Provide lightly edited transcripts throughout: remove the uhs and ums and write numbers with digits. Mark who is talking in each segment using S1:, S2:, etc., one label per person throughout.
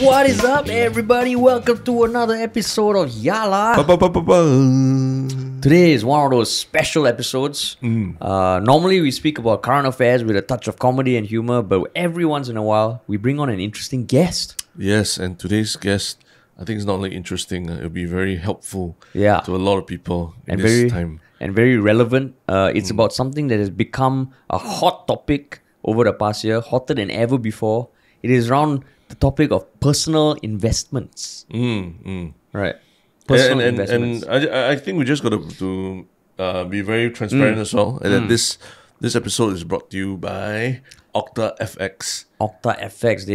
S1: What is up, everybody? Welcome to another episode of Yala. Today is one of those special episodes. Normally, we speak about current affairs with a touch of comedy and humor, but every once in a while, we bring on an interesting guest.
S2: Yes, and today's guest, I think, is not only interesting, it'll be very helpful
S1: Yeah.
S2: to a lot of people in
S1: And
S2: this time.
S1: and very relevant. It's about something that has become a hot topic over the past year, hotter than ever before. It is around the topic of personal investments. Right. Personal investments.
S2: And I think we just got to be very transparent as well. And that this episode is brought to you by OctaFX.
S1: OctaFX,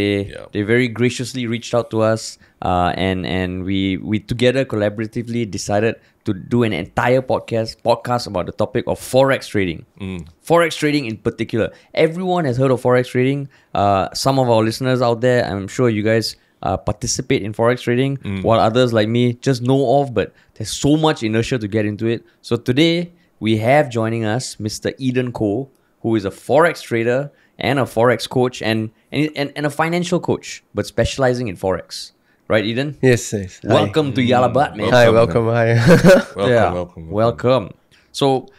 S1: they very graciously reached out to us, and we together collaboratively decided to do an entire podcast about the topic of Forex trading. Forex trading in particular. Everyone has heard of Forex trading. Some of our listeners out there, I'm sure you guys participate in Forex trading, while others like me just know of, but there's so much inertia to get into it. So today, we have joining us Mr. Eden Koh, who is a Forex trader and a Forex coach and a financial coach, but specializing in Forex. Right, Eden?
S3: Yes.
S1: Welcome to Yalabat, man.
S3: Hi, welcome. Hi.
S1: Welcome. So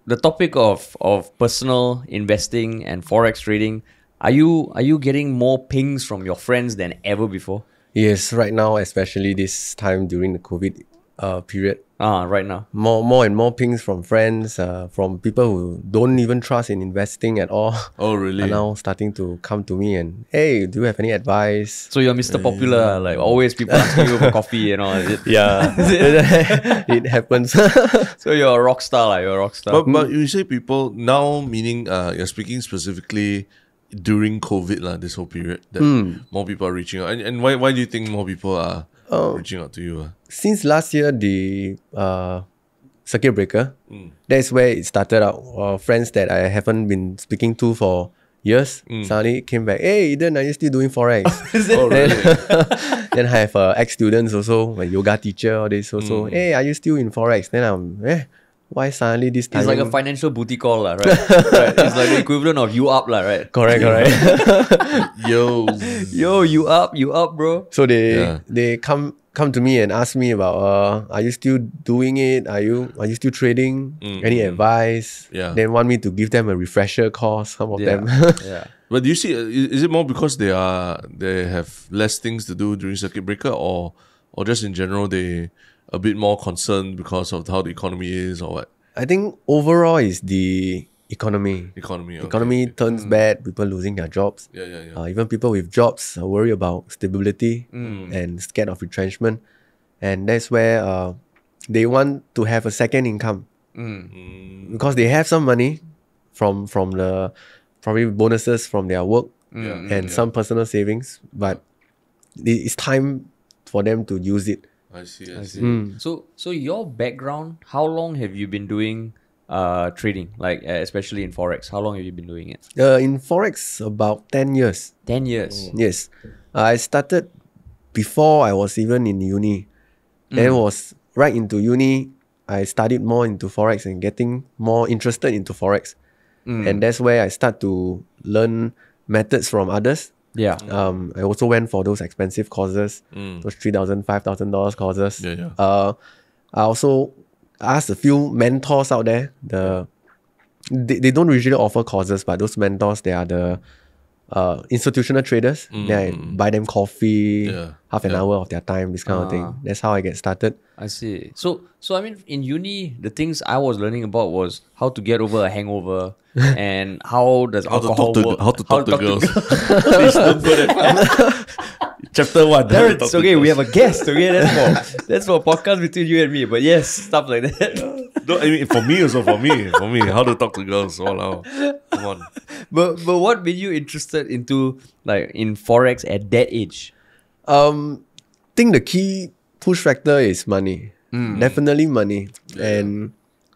S1: the topic of personal investing and Forex trading, are you getting more pings from your friends than ever before?
S3: Yes, right now, especially this time during the COVID period.
S1: Right now.
S3: More and more pings from friends, from people who don't even trust in investing at all.
S2: Oh, really?
S3: Are now starting to come to me and, hey, do you have any advice?
S1: So you're Mr. Popular, like always people asking you for coffee and all. Is it?
S3: Yeah, it happens.
S1: So you're a rock star, you're a rock star.
S2: But you say people now, meaning you're speaking specifically during COVID, this whole period, that more people are reaching out. And why do you think more people are reaching out to you?
S3: Since last year, the circuit breaker, that's where it started out. Friends that I haven't been speaking to for years suddenly came back. Hey, Eden, are you still doing Forex? Then I have ex-students also, my yoga teacher, all this also. Hey, are you still in Forex? Then I'm, why suddenly this time?
S1: It's like a financial booty call, right? Right? It's like the equivalent of you up, right?
S3: Correct.
S2: Yo,
S1: you up, bro.
S3: So they come to me and ask me about are you still doing it? Are you still trading? Any advice?
S2: Yeah.
S3: Then want me to give them a refresher course, some of them.
S1: Yeah.
S2: But do you see, is it more because they have less things to do during circuit breaker, or just in general they a bit more concerned because of how the economy is, or what?
S3: I think overall is the economy.
S2: Economy
S3: Turns bad, people losing their jobs.
S2: Yeah.
S3: Even people with jobs are worried about stability and scared of retrenchment. And that's where they want to have a second income. Because they have some money from the probably bonuses from their work and some personal savings, but it's time for them to use it.
S2: I see.
S1: So your background, how long have you been doing trading, like especially in Forex? How long have you been doing it?
S3: In Forex, about 10 years.
S1: 10 years.
S3: Yes. I started before I was even in uni. Then was right into uni, I studied more into Forex and getting more interested into Forex. And that's where I start to learn methods from others.
S1: Yeah.
S3: I also went for those expensive courses, those $3,000, $5,000 courses. I also asked a few mentors out there. They don't usually offer courses, but those mentors, they are the institutional traders. Then I buy them coffee, half an hour of their time, this kind of thing. That's how I get started.
S1: I see. So I mean, in uni, the things I was learning about was how to get over a hangover and how does alcohol work.
S2: How to talk to girls. Please don't put it. Chapter 1.
S1: It's okay, we have a guest. Okay, that's for a podcast between you and me. But yes, stuff like that.
S2: No, I mean, for me, how to talk to girls. Wow, come on.
S1: But what made you interested into in Forex at that age?
S3: Think the key push factor is money. Definitely money. And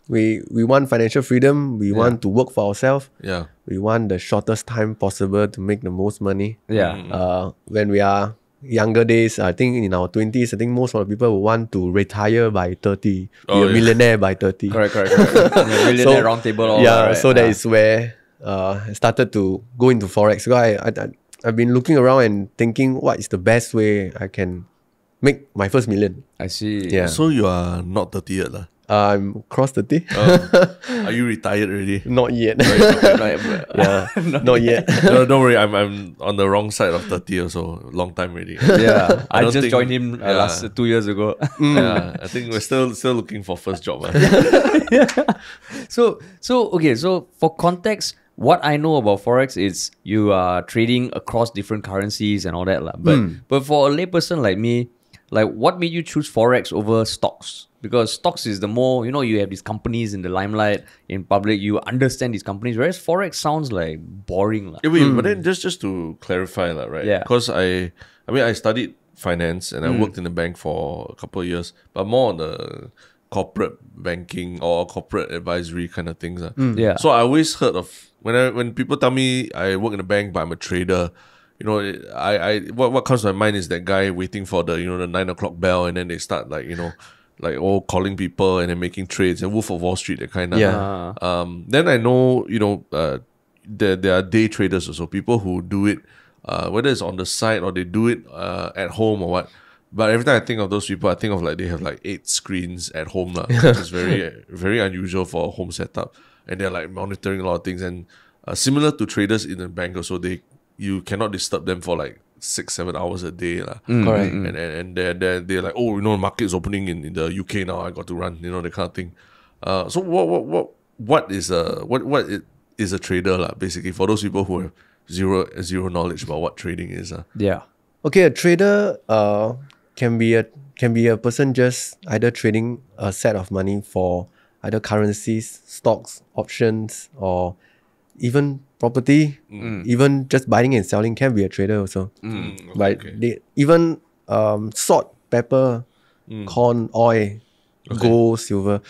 S3: we want financial freedom. We want to work for ourselves.
S2: Yeah.
S3: We want the shortest time possible to make the most money.
S1: Yeah.
S3: When we are younger days, I think in our 20s, I think most of the people will want to retire by 30, be a millionaire by 30.
S1: Correct. Millionaire round table.
S3: That is where I started to go into Forex. So I've been looking around and thinking what is the best way I can make my first million.
S1: I see.
S3: Yeah.
S2: So you are not 30 yet, lah.
S3: I'm cross 30.
S2: Are you retired already?
S3: Not yet.
S1: Yeah.
S3: Not yet.
S2: No, don't worry. I'm on the wrong side of 30 or so. Long time already.
S1: Yeah, I
S2: don't
S1: just
S2: think-
S1: joined him
S2: yeah.
S1: last 2 years ago.
S2: Yeah, I think we're still looking for first job.
S1: So okay, so for context, what I know about Forex is you are trading across different currencies and all that. But for a layperson like me, like what made you choose Forex over stocks? Because stocks is the more, you have these companies in the limelight, in public, you understand these companies, whereas Forex sounds like boring.
S2: Yeah, wait, but then just to clarify, right?
S1: Yeah.
S2: Because I studied finance and I worked in the bank for a couple of years, but more on the corporate banking or corporate advisory kind of things.
S1: Yeah.
S2: So I always heard of when people tell me I work in a bank but I'm a trader, what comes to my mind is that guy waiting for the the 9 o'clock bell and then they start calling people and then making trades and Wolf of Wall Street, that kind of.
S3: Yeah.
S2: Then I know there are day traders also, people who do it whether it's on the side or they do it at home or what. But every time I think of those people, I think of they have 8 screens at home, which is very very unusual for a home setup, and they're monitoring a lot of things. And similar to traders in the bank also, you cannot disturb them for 6-7 hours a day,
S3: Correct.
S2: and they're like, oh, market is opening in the UK now, I got to run, that kind of thing. So what is a trader, basically, for those people who have zero knowledge about what trading is?
S1: Yeah.
S3: Okay, a trader can be a person just either trading a set of money for either currencies, stocks, options, or even property. Even just buying and selling can be a trader also. But even salt, pepper, corn, oil, gold, silver,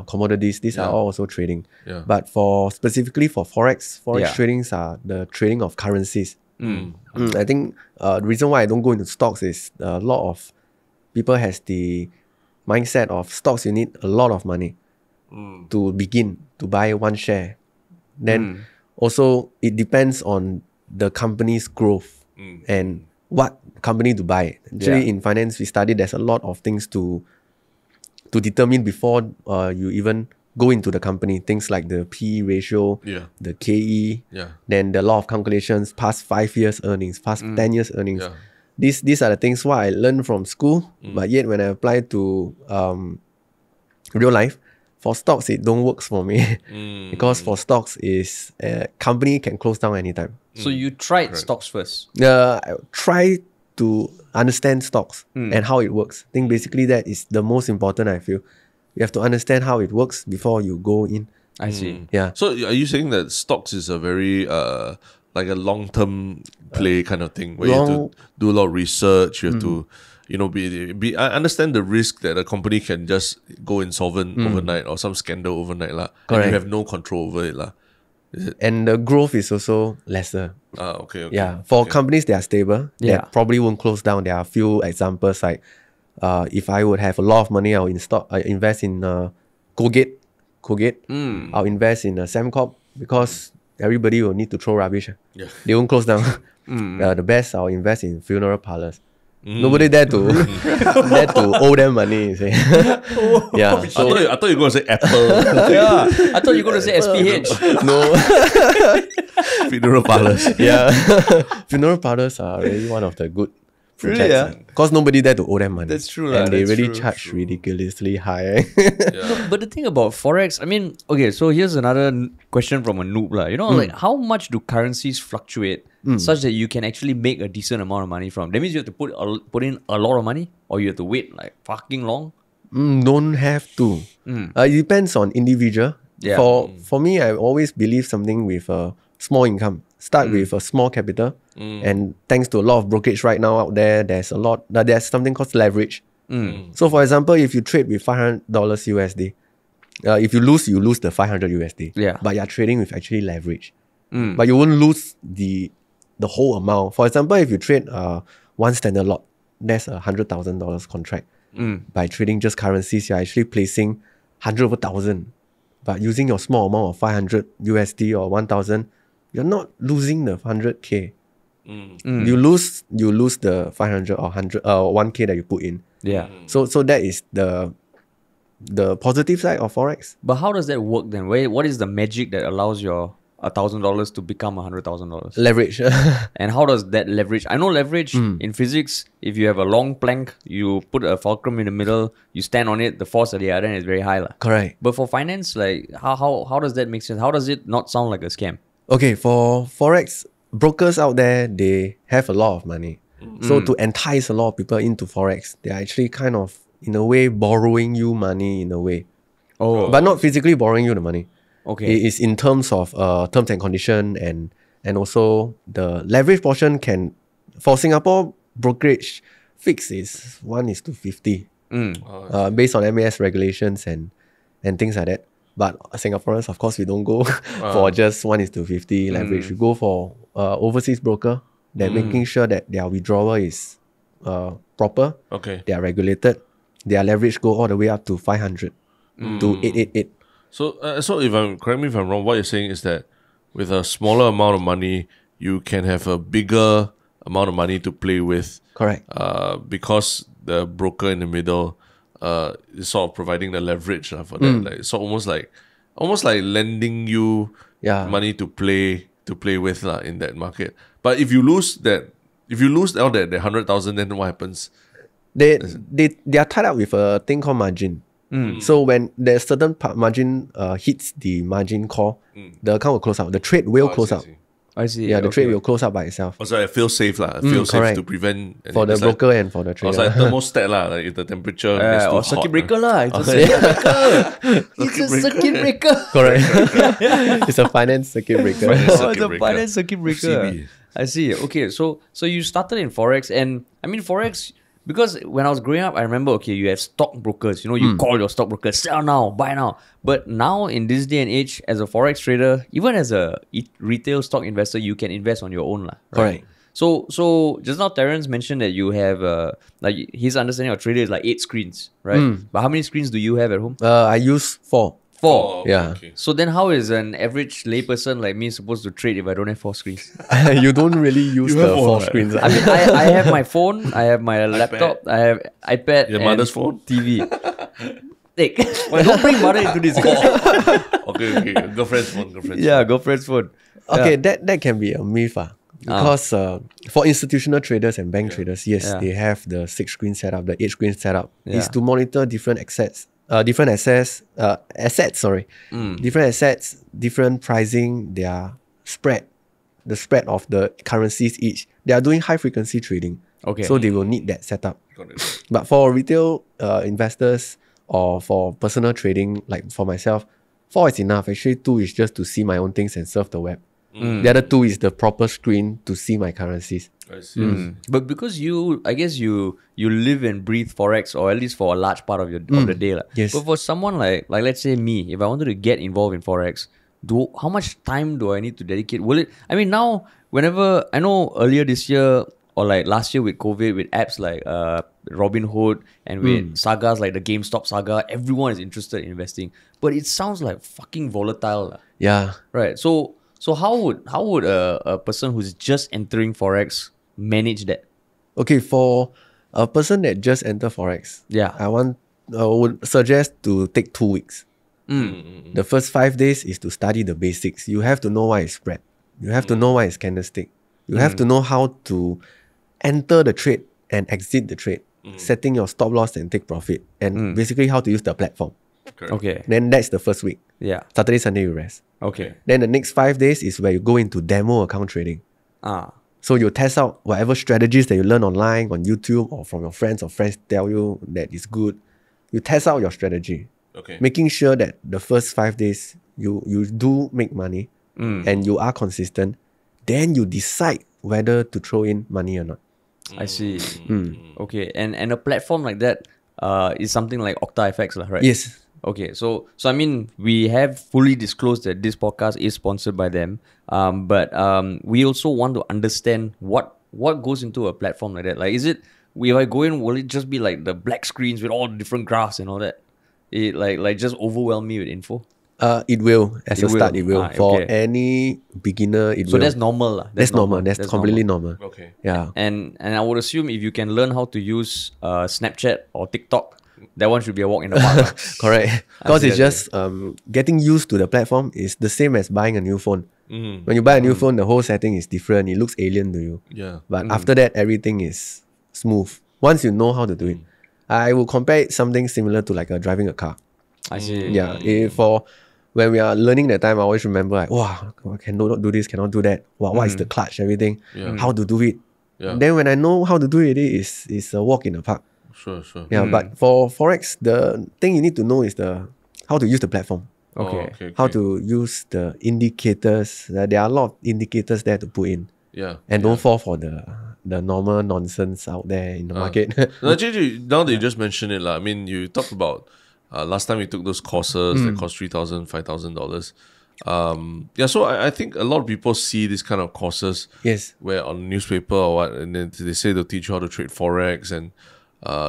S3: commodities, these are all also trading.
S2: Yeah.
S3: But specifically for Forex tradings are the trading of currencies. I think the reason why I don't go into stocks is a lot of people has the mindset of stocks, you need a lot of money to begin to buy one share. Then also it depends on the company's growth and what company to buy. Actually, in finance, we study there's a lot of things to determine before you even go into the company. Things like the P ratio, the KE, then the law of calculations, past 5 years earnings, past 10 years earnings.
S2: Yeah.
S3: These are the things what I learned from school, but yet when I apply to real life, for stocks it don't work for me because for stocks is company can close down anytime.
S1: So you tried stocks first.
S3: I try to understand stocks and how it works. I think basically that is the most important, I feel. You have to understand how it works before you go in.
S1: I see.
S3: Yeah.
S2: So are you saying that stocks is a very like a long-term play kind of thing where you have to do a lot of research, you have to I understand the risk that a company can just go insolvent overnight or some scandal overnight and
S3: Correct.
S2: you have no control over it Is it?
S3: And the growth is also lesser.
S2: Okay.
S3: Yeah. For companies that are stable, that probably won't close down. There are a few examples like if I would have a lot of money, I'll invest in Colgate. I'll invest in Sembcorp because everybody will need to throw rubbish.
S2: Yeah.
S3: They won't close down. The best, I'll invest in funeral parlors. Nobody dare to owe them money. You say. Yeah.
S2: I thought you were going to say Apple.
S1: Yeah. I thought you were going to say SPH.
S3: No.
S2: Funeral parlors.
S3: Yeah. Funeral parlors are really one of the good
S1: Really,
S3: projects. Because nobody dare to owe them money.
S1: That's true,
S3: And they
S1: that's
S3: really
S1: true,
S3: charge ridiculously high.
S1: But the thing about Forex, I mean, okay, so here's another question from a noob. Like how much do currencies fluctuate such that you can actually make a decent amount of money from? That means you have to put in a lot of money or you have to wait like fucking long?
S3: Don't have to. It depends on individual.
S1: Yeah.
S3: For me, I always believe something with a small income. Start with a small capital. And thanks to a lot of brokerage right now out there, there's something called leverage. So for example, if you trade with $500 USD, if you lose the 500 USD.
S1: Yeah.
S3: But you're trading with actually leverage. But you won't lose the whole amount. For example, if you trade one standard lot, that's $100,000 contract. By trading just currencies, you're actually placing 100 over 1,000. But using your small amount of 500 USD or 1,000, you're not losing the 100K. You lose the 500 or 100 1K that you put in.
S1: Yeah.
S3: So that is the positive side of Forex.
S1: But how does that work then? What is the magic that allows your $1,000 to become $100,000?
S3: Leverage.
S1: And how does that leverage? I know leverage in physics. If you have a long plank, you put a fulcrum in the middle, you stand on it, the force at the other end is very high, lah.
S3: Correct.
S1: But for finance, like how does that make sense? How does it not sound like a scam?
S3: Okay, for Forex, brokers out there, they have a lot of money. So to entice a lot of people into Forex, they are actually kind of, in a way, borrowing you money in a way.
S1: Oh,
S3: But not physically borrowing you the money.
S1: okay.
S3: It is in terms of terms and condition, and also the leverage portion can, for Singapore brokerage, fix is 1:50 based on MAS regulations and things like that. But Singaporeans, of course, we don't go for just 1:50 leverage. We go for overseas broker. They're making sure that their withdrawal is proper.
S2: Okay.
S3: They are regulated. Their leverage go all the way up to 500 to 888.
S2: So correct me if I'm wrong, what you're saying is that with a smaller amount of money, you can have a bigger amount of money to play with.
S3: Correct.
S2: Because the broker in the middle is sort of providing the leverage for that. Like, so almost like lending you money to play with in that market. But if you lose out that 100,000, then what happens?
S3: They are tied up with a thing called margin. So when there's certain margin hits the margin call, the account will close out. The trade will close out.
S1: I see.
S3: Yeah, the trade will close out by itself.
S2: Also, I feel safe lah. I feel safe
S3: correct.
S2: to prevent
S3: For the broker and for the trader.
S2: Also, like thermostat lah. Like if the temperature gets too
S1: or
S2: hot.
S1: circuit breaker lah. It's a circuit breaker. It's a circuit breaker.
S3: Correct. It's a finance circuit breaker.
S1: Oh, it's a finance circuit breaker.
S2: CB.
S1: I see. Okay, so you started in Forex, and I mean Forex, because when I was growing up, I remember, okay, you have stockbrokers. You know, you call your stockbroker, sell now, buy now. But now in this day and age, as a Forex trader, even as a retail stock investor, you can invest on your own, lah. Right?
S3: Correct.
S1: So just now Terence mentioned that you have like his understanding of trader is like 8 screens, right? But how many screens do you have at home?
S3: I use 4.
S1: 4.
S3: Yeah.
S2: Okay.
S1: So then how is an average layperson like me supposed to trade if I don't have 4 screens?
S3: You don't really use the
S2: have
S3: 4
S2: one,
S3: screens.
S1: I mean, I have my phone, I have my laptop, I have iPad,
S2: Your
S1: and
S2: mother's phone?
S1: TV. Hey, don't bring mother into this.
S2: Okay. Girlfriend's phone.
S1: Yeah, girlfriend's phone.
S3: Okay, that can be a myth. Because for institutional traders and bank traders, yes,
S1: Yeah.
S3: they have the 6 screen setup, the 8 screen setup.
S1: Yeah.
S3: Is to monitor different assets, different assets, different pricing, their spread, the spread of the currencies each. They are doing high frequency trading.
S1: Okay.
S3: So they will need that setup.
S2: Got it.
S3: But for retail investors or for personal trading, like for myself, 4 is enough. Actually, 2 is just to see my own things and surf the web. The other 2 is the proper screen to see my currencies.
S2: I see.
S1: But because I guess you live and breathe Forex, or at least for a large part of your of the day.
S3: Yes.
S1: But for someone like let's say me, if I wanted to get involved in Forex, how much time do I need to dedicate? I mean now, whenever, I know earlier this year or like last year with COVID, with apps like Robinhood and with sagas like the GameStop saga, everyone is interested in investing. But it sounds like fucking volatile.
S3: Yeah.
S1: Right. So how would a person who's just entering Forex manage that?
S3: Okay, for a person that just entered Forex, I would suggest to take 2 weeks. The first 5 days is to study the basics. You have to know what is spread. You have to know what is candlestick. You have to know how to enter the trade and exit the trade, setting your stop loss and take profit, and basically how to use the platform.
S2: Correct.
S1: Okay.
S3: Then that's the first week.
S1: Yeah.
S3: Saturday, Sunday, you rest.
S1: Okay.
S3: Then the next 5 days is where you go into demo account trading. So you test out whatever strategies that you learn online, on YouTube, or from your friends, or friends tell you that is good. You test out your strategy,
S2: Okay.
S3: making sure that the first 5 days you do make money and you are consistent. Then you decide whether to throw in money or not.
S1: I see. Okay. And a platform like that is something like OctaFX, right?
S3: Yes.
S1: Okay, so I mean, we have fully disclosed that this podcast is sponsored by them, but we also want to understand what goes into a platform like that. Like, if I go in, will it just be like the black screens with all the different graphs and all that? It like just overwhelm me with info?
S3: It will. As
S1: It
S3: a start,
S1: will.
S3: it will. For any beginner, it
S1: So
S3: will.
S1: that's normal lah.
S3: That's normal. That's completely normal.
S2: Okay.
S3: Yeah.
S1: And I would assume if you can learn how to use Snapchat or TikTok, that one should be a walk in the park. lah.
S3: Correct. Because it's just getting used to the platform is the same as buying a new phone. When you buy a new phone, the whole setting is different. It looks alien to you.
S2: Yeah.
S3: But after that, everything is smooth. Once you know how to do it. I will compare it something similar to like driving a car.
S1: I see.
S3: Yeah. For when we are learning that time, I always remember like, wow, I cannot do this, cannot do that. Wow, what is the clutch, everything. How to do it.
S2: Yeah.
S3: Then when I know how to do it, it's a walk in the park.
S2: Sure.
S3: Yeah, but for Forex, the thing you need to know is how to use the platform.
S1: Okay.
S3: How to use the indicators. There are a lot of indicators there to put in.
S2: Yeah.
S3: And don't fall for the normal nonsense out there in the market.
S2: No, actually, now that you just mentioned it, I mean, you talked about last time we took those courses that cost $3,000, $5,000. Yeah, so I think a lot of people see this kind of courses
S3: Yes.
S2: where on newspaper or what, and then they say they'll teach you how to trade Forex, and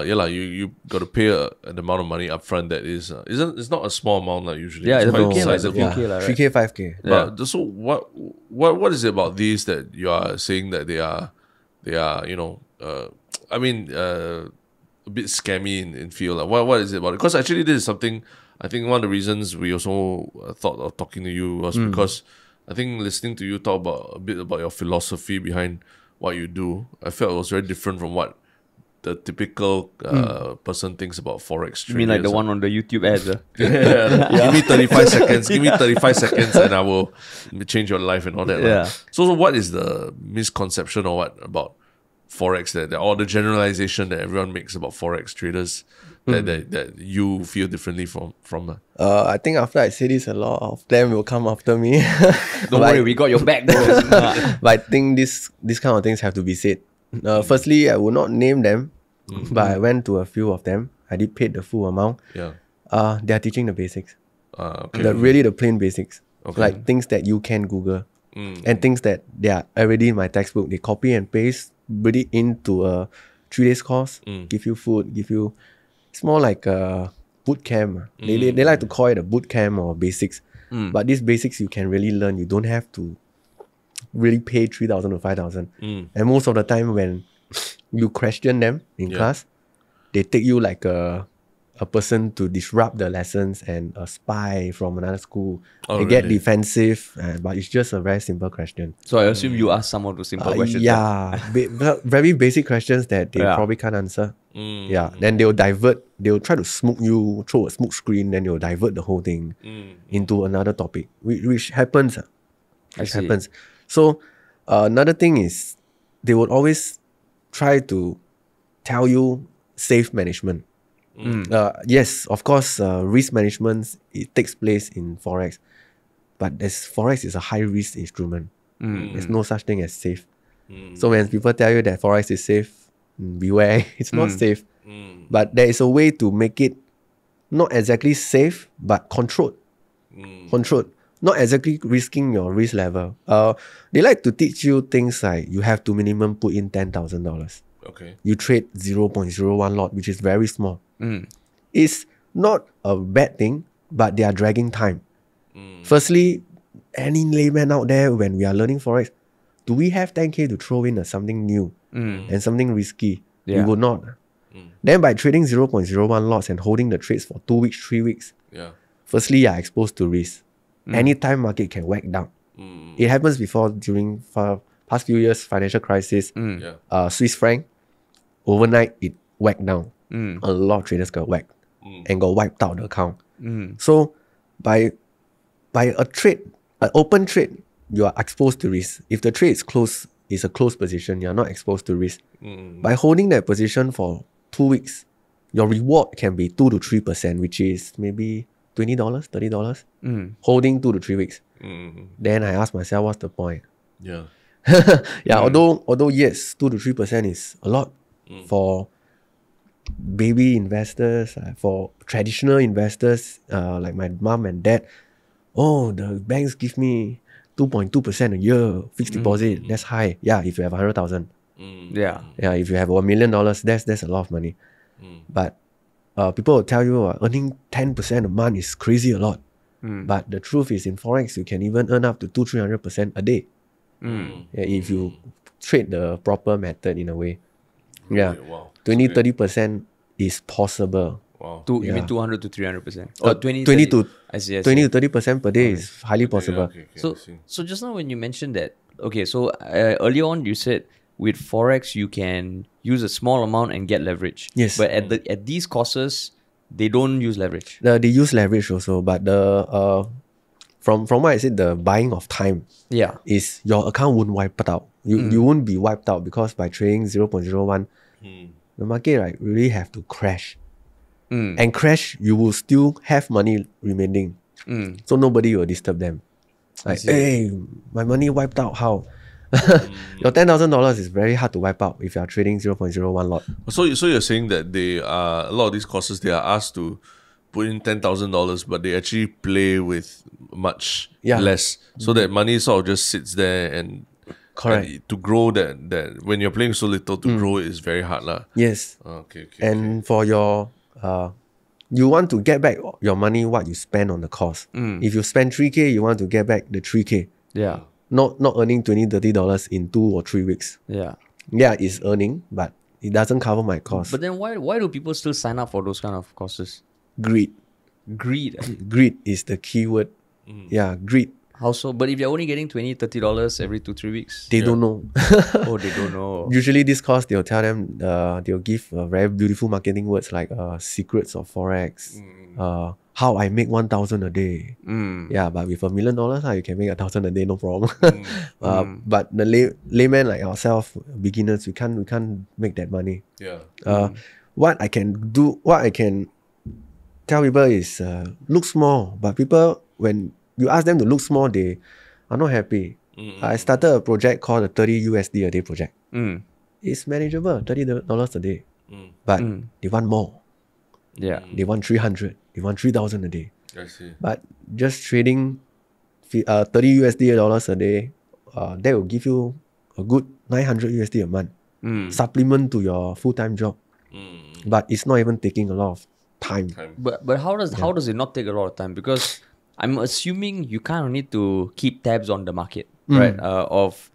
S2: you got to pay an amount of money upfront that it's not a small amount like usually.
S1: Yeah,
S2: it's
S1: it's
S2: quite
S1: okay, like,
S2: sizable.
S1: 3K lah, right?
S3: 3K, 5K.
S2: But so what is it about these that you are saying that they are a bit scammy in feel? Like, what is it about it? Because actually this is something, I think one of the reasons we also thought of talking to you was because I think listening to you talk a bit about your philosophy behind what you do, I felt it was very different from what the typical person thinks about Forex
S1: You mean like the
S2: traders.
S1: one on the YouTube ads?
S2: Give me 35 seconds. Give me 35 seconds and I will change your life and all that.
S1: Yeah.
S2: So what is the misconception or what about Forex or the generalization that everyone makes about Forex traders that you feel differently from?
S3: I think after I say this, a lot of them will come after me.
S1: Don't worry, we got your back, bro.
S3: But I think this kind of things have to be said. Firstly, I will not name them, but I went to a few of them. I did pay the full amount.
S2: Yeah.
S3: They are teaching the basics.
S2: Okay.
S3: The plain basics.
S2: Okay.
S3: Like things that you can Google. And things that they are already in my textbook. They copy and paste, put it into a 3 days course, give you food, it's more like a boot camp. They like to call it a boot camp or basics. But these basics you can really learn. You don't have to really pay 3,000 or 5,000. And most of the time when you question them in class, they take you like a person to disrupt the lessons and a spy from another school. They get defensive, but it's just a very simple question.
S1: So I assume you asked some of those simple questions.
S3: Yeah, very basic questions that they probably can't answer. Yeah, then they'll try to smoke you, throw a smoke screen, then they'll divert the whole thing into another topic, which happens. Happens. So another thing is they would always try to tell you safe management. Yes, of course, risk management, it takes place in Forex. But Forex is a high risk instrument. There's no such thing as safe. So when people tell you that Forex is safe, beware, it's not safe. But there is a way to make it not exactly safe, but controlled. Controlled. Not exactly risking your risk level. They like to teach you things like you have to minimum put in $10,000.
S2: Okay.
S3: You trade 0.01 lot, which is very small. It's not a bad thing, but they are dragging time. Firstly, any layman out there, when we are learning Forex, do we have 10K to throw in something new and something risky? We would not. Then by trading 0.01 lots and holding the trades for 2 weeks, 3 weeks, firstly, you are exposed to risk. Anytime market can whack down. It happens before during past few years, financial crisis, Swiss franc, overnight it whacked down. A lot of traders got whacked and got wiped out the account. So by a trade, an open trade, you are exposed to risk. If the trade is closed, it's a closed position, you are not exposed to risk. By holding that position for 2 weeks, your reward can be 2 to 3%, which is maybe $20, $30. Holding 2 to 3 weeks. Then I ask myself, what's the point? Although yes, 2 to 3% is a lot for baby investors, for traditional investors like my mom and dad. Oh, the banks give me 2.2% a year fixed deposit. That's high. Yeah, if you have 100,000. Yeah, if you have $1 million, that's a lot of money. But people will tell you earning 10% a month is crazy a lot. But the truth is, in Forex, you can even earn up to 200-300% a day. If you trade the proper method in a way. Yeah.
S2: Wow.
S3: 20-30% is possible.
S2: Wow.
S1: You mean 200 to 300%? Or 20
S3: to
S1: I see.
S3: 20-30% per day is highly possible.
S1: So just now when you mentioned that, okay, so earlier on you said with Forex you can use a small amount and get leverage.
S3: Yes.
S1: But at these courses, they don't use leverage.
S3: They use leverage also, but the from what I said, the buying of time is your account won't wipe out. You won't be wiped out because by trading 0.01, the market really have to crash. And crash, you will still have money remaining. So nobody will disturb them. Like, hey, my money wiped out, how? Your $10,000 is very hard to wipe out if you are trading 0.01 lot.
S2: So you're saying that they are, a lot of these courses, they are asked to put in $10,000, but they actually play with much less. So that money sort of just sits there and to grow that when you're playing so little, to grow it is very hard lah.
S3: Yes. And for your you want to get back your money what you spend on the course. If you spend 3K, you want to get back the 3K.
S1: Yeah.
S3: Not earning $20-30 in 2 or 3 weeks.
S1: Yeah.
S3: Yeah, it's earning, but it doesn't cover my cost.
S1: But then why do people still sign up for those kind of courses?
S3: Greed.
S1: Greed.
S3: Greed is the key word. Yeah, greed.
S1: How so? But if you're only getting $20-30 every 2-3 weeks,
S3: they don't know.
S1: Oh, they don't know.
S3: Usually this course, they'll tell them, they'll give very beautiful marketing words like secrets of Forex, how I make 1,000 a day. Yeah, but with $1 million, you can make 1,000 a day, no problem. But the layman like ourselves, beginners, we can't make that money.
S2: Yeah.
S3: What I can tell people is look small, but people, when you ask them to look small, they are not happy. I started a project called the 30 USD a day project. It's manageable, $30 a day. But they want more.
S1: Yeah.
S3: They want 300. They want 3,000 a day.
S2: I see.
S3: But just trading 30 USD dollars a day, that will give you a good 900 USD a month. Supplement to your full-time job. But it's not even taking a lot of time.
S1: But how does it not take a lot of time? Because I'm assuming you kind of need to keep tabs on the market, right? Of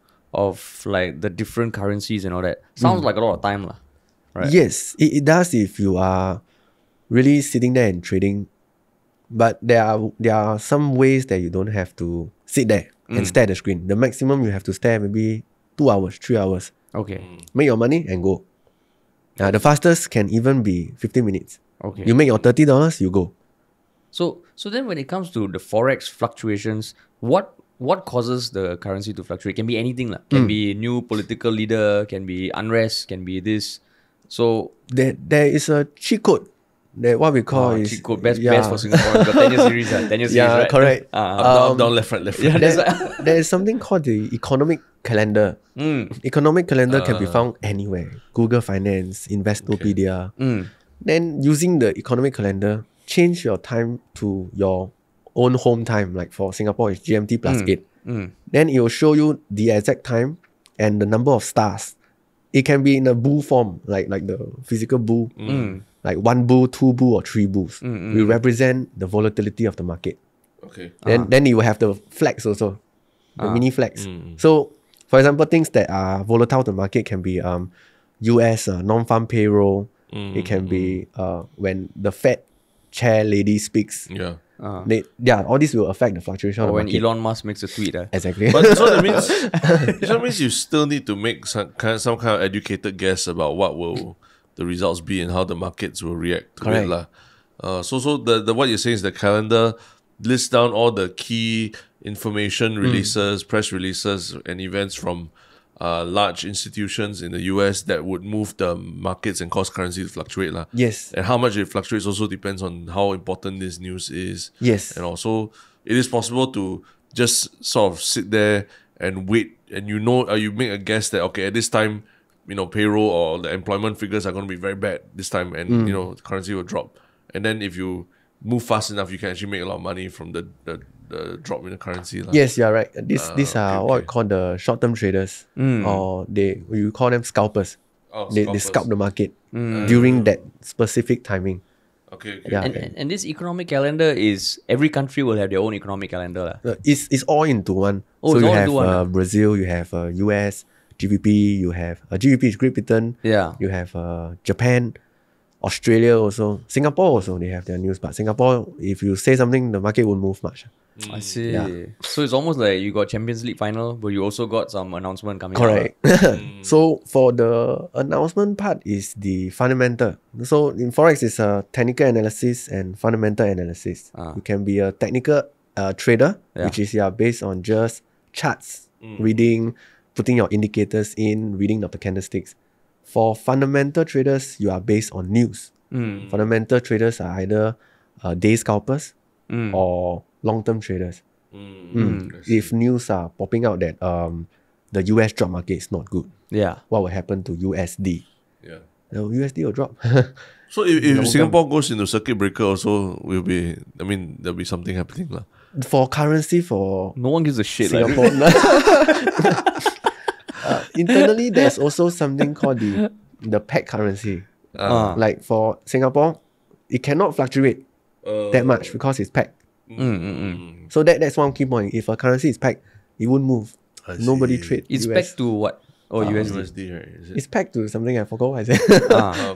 S1: like the different currencies and all that. Sounds like a lot of time, lah. Right?
S3: Yes, it does if you are really sitting there and trading. But there are some ways that you don't have to sit there and stare at the screen. The maximum you have to stare maybe 2 hours, 3 hours.
S1: Okay.
S3: Make your money and go. The fastest can even be 15 minutes.
S1: Okay.
S3: You make your $30, you go.
S1: So then when it comes to the Forex fluctuations, what causes the currency to fluctuate? Can be anything. Can be new political leader, can be unrest, can be this. So
S3: there is a cheat code that what we call is
S1: cheat code. Best for Singapore. Got 10 year series. 10 year series, right?
S3: Correct.
S2: Up, down, left, right, left, right.
S3: There is something called the economic calendar. Economic calendar can be found anywhere. Google Finance, Investopedia. Then using the economic calendar, change your time to your own home time. Like for Singapore, it's GMT plus 8. Then it will show you the exact time and the number of stars. It can be in a bull form, like the physical bull. Like 1 bull, 2 bull, or 3 bulls. We represent the volatility of the market.
S2: Okay.
S3: Then you will have the flags also, the mini flags. So, for example, things that are volatile to the market can be US non-farm payroll. It can be when the Fed chair lady speaks. All this will affect the fluctuation of the market.
S1: When Elon Musk makes a tweet.
S3: Exactly.
S2: But so that means you still need to make some kind of educated guess about what will the results be and how the markets will react to it lah. So the what you're saying is the calendar lists down all the key information releases, press releases, and events from large institutions in the US that would move the markets and cause currency to fluctuate lah.
S3: Yes.
S2: And how much it fluctuates also depends on how important this news is.
S3: Yes.
S2: And also it is possible to just sort of sit there and wait, and you make a guess that okay, at this time, payroll or the employment figures are going to be very bad this time, and the currency will drop. And then if you move fast enough, you can actually make a lot of money from the drop in the currency.
S3: Yes, you're right. These are what we call the short-term traders, or we call them scalpers. They scalp the market during that specific timing.
S2: Okay.
S3: Yeah.
S1: And this economic calendar is every country will have their own economic calendar.
S3: It's all into one.
S1: Oh,
S3: so
S1: it's
S3: you
S1: all
S3: have
S1: into one,
S3: Brazil, you have US, GBP, you have GBP is Great Britain.
S1: Yeah.
S3: You have Japan, Australia also, Singapore also they have their news. But Singapore, if you say something, the market won't move much.
S1: I see.
S3: Yeah.
S1: So it's almost like you got Champions League final, but you also got some announcement coming
S3: Correct.
S1: out.
S3: So for the announcement part is the fundamental. So in Forex, it's a technical analysis and fundamental analysis. You can be a technical trader, which is based on just charts, reading, putting your indicators in, reading of the candlesticks. For fundamental traders, you are based on news. Fundamental traders are either day scalpers or long-term traders. If news are popping out that the US job market is not good, what will happen to USD?
S2: Yeah.
S3: The USD will drop.
S2: So if Singapore goes into circuit breaker also, there'll be something happening.
S3: For currency, for
S1: No one gives a shit.
S3: Singapore, internally there's also something called the peg currency. Like for Singapore, it cannot fluctuate that much because it's pegged. So that's one key point. If a currency is pegged, it won't move. Nobody trade.
S1: It's
S3: US.
S1: pegged to what? Oh, USD.
S2: USD, right? Is it?
S3: It's pegged to something I forgot what I said.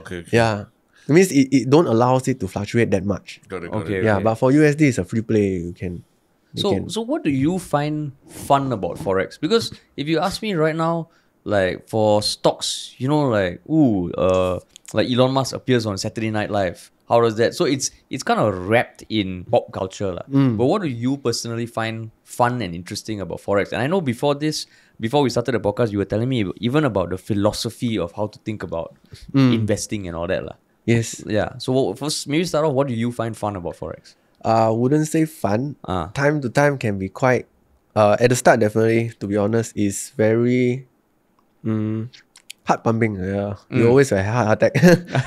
S2: Okay.
S3: Yeah. It means it don't allow it to fluctuate that much.
S2: Got it.
S1: Okay.
S3: Yeah, but for USD it's a free play. You can.
S1: So what do you find fun about Forex? Because if you ask me right now, like for stocks, like Elon Musk appears on Saturday Night Live. How does that? So it's kind of wrapped in pop culture. But what do you personally find fun and interesting about Forex? And I know before we started the podcast, you were telling me even about the philosophy of how to think about investing and all that.
S3: Yes.
S1: Yeah. So first, maybe start off, what do you find fun about Forex?
S3: Wouldn't say fun. Time to time can be quite. At the start, definitely, to be honest, is very heart pumping. Yeah, you always have a heart attack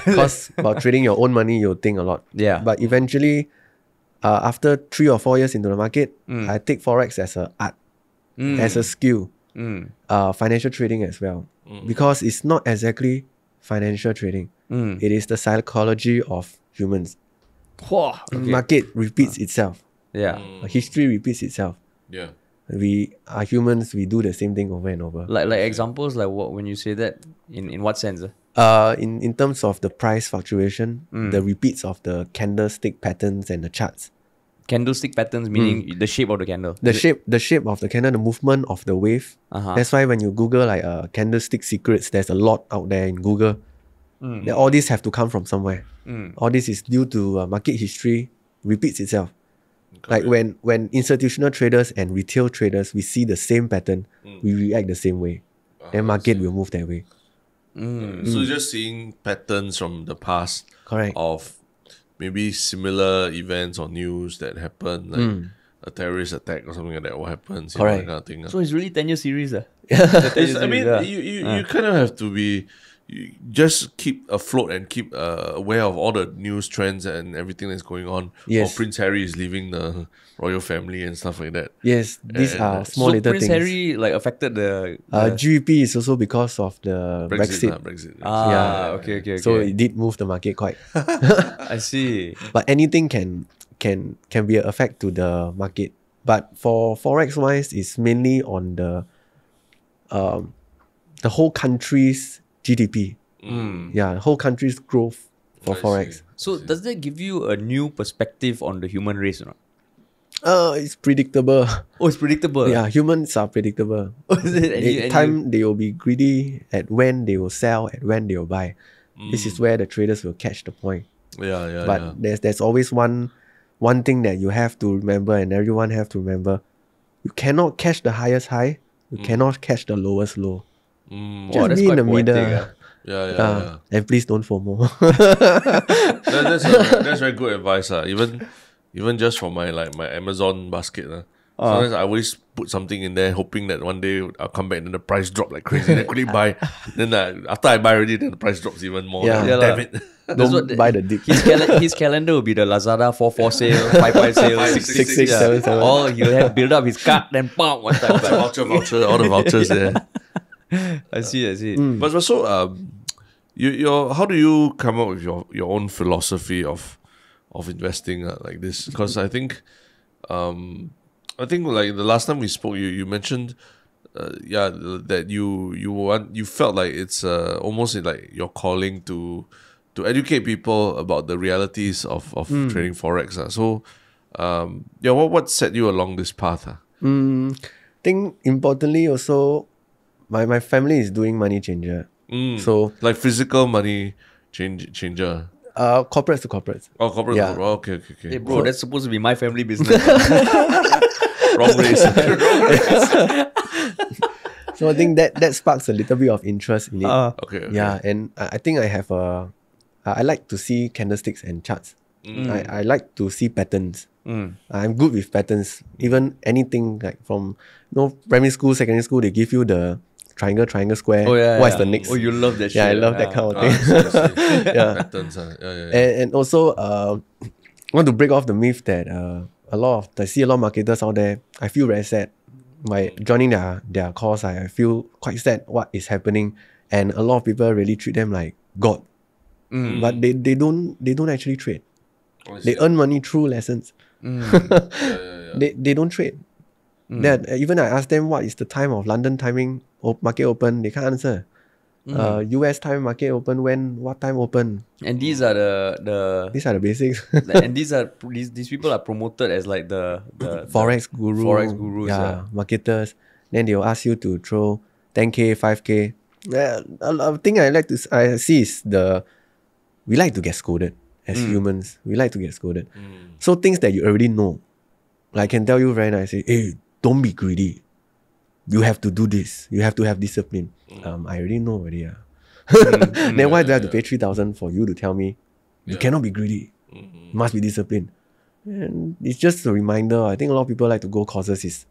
S3: because about trading your own money, you'll think a lot.
S1: Yeah.
S3: But eventually, after 3 or 4 years into the market, I take Forex as a art, as a skill, financial trading as well, because it's not exactly financial trading. It is the psychology of humans. Market repeats itself.
S1: Yeah.
S3: History repeats itself.
S2: Yeah.
S3: We are humans. We do the same thing over and over.
S1: Like examples, like what when you say that, in what sense?
S3: In terms of the price fluctuation, the repeats of the candlestick patterns and the charts.
S1: Candlestick patterns meaning the shape of the candle.
S3: The shape of the candle, the movement of the wave. That's why when you Google like candlestick secrets, there's a lot out there in Google. All these have to come from somewhere. All this is due to market history repeats itself. Like when institutional traders and retail traders, we see the same pattern, we react the same way. Then market will move that way.
S2: So just seeing patterns from the past,
S3: Correct.
S2: of maybe similar events or news that happen, like a terrorist attack or something like that, what happens, that
S3: Correct.
S2: kind of thing.
S1: So it's really 10-year series.
S2: You kind of have to be, you just keep afloat and keep aware of all the news trends and everything that's going on.
S3: Yes.
S2: Or Prince Harry is leaving the royal family and stuff like that.
S3: Yes, these are small
S1: So
S3: little
S1: Prince
S3: things.
S1: Harry affected the
S3: GBP is also because of the Brexit.
S2: Brexit.
S1: Okay.
S3: So it did move the market quite.
S1: I see.
S3: But anything can be an effect to the market. But for Forex wise, it's mainly on the whole country's GDP. Yeah, the whole country's growth for Forex.
S1: So does that give you a new perspective on the human race or not?
S3: It's predictable.
S1: Oh, it's predictable.
S3: Yeah, humans are predictable.
S1: Is it?
S3: They will be greedy at when they will sell, at when they will buy. This is where the traders will catch the point. But there's always one thing that you have to remember, and everyone have to remember. You cannot catch the highest high. You cannot catch the lowest low. Just
S1: that's
S3: be in
S1: quite
S3: the middle.
S1: poetic,
S2: Yeah.
S3: And please don't FOMO.
S2: That's very good advice. Even just for my Amazon basket. Sometimes I always put something in there hoping that one day I'll come back and then the price drop like crazy. Then I quickly buy. Then after I buy already, then the price drops even more.
S3: Yeah.
S2: Damn it.
S3: Don't buy the dip.
S1: His calendar will be the Lazada 4 sale, 5 sale, 6
S3: 7.
S1: All he'll have build up his card, then pop one time.
S2: voucher, all the vouchers there.
S1: I see.
S2: But also, how do you come up with your own philosophy of investing like this? Because I think like the last time we spoke, you mentioned that you felt like it's almost like your calling to educate people about the realities of trading forex. So what set you along this path?
S3: I think importantly also, my family is doing money changer. So
S2: like physical money changer.
S3: Corporates to corporates.
S2: Oh, corporate.
S3: Yeah.
S2: Oh, okay.
S1: Hey, bro, that's supposed to be my family business.
S2: Wrong race.
S3: So I think that sparks a little bit of interest in it.
S2: Okay.
S3: Yeah, and I think I like to see candlesticks and charts. I like to see patterns. I'm good with patterns. Even anything like from primary school, secondary school, they give you the triangle, square.
S1: Oh, yeah,
S3: What's
S1: yeah.
S3: the next?
S1: Oh, you love that shit.
S3: Yeah, I love that kind of thing.
S2: Yeah. Patterns.
S3: And also, want to break off the myth that I see a lot of marketers out there. I feel very sad by joining their course. I feel quite sad what is happening, and a lot of people really treat them like God. But they don't actually trade. They earn money through lessons. They don't trade. That even I asked them what is the time of London timing market open, they can't answer. US time market open what time open?
S1: And these are the
S3: These are the basics.
S1: and these people are promoted as like the
S3: Forex gurus,
S1: yeah.
S3: marketers. Then they'll ask you to throw 10k, 5k. A thing I see is we like to get scolded as humans. We like to get scolded. So things that you already know, like I can tell you very nicely, hey, don't be greedy. You have to do this. You have to have discipline. I already know already. Then why do I have to pay 3,000 for you to tell me you cannot be greedy? You must be disciplined. And it's just a reminder. I think a lot of people like to go courses is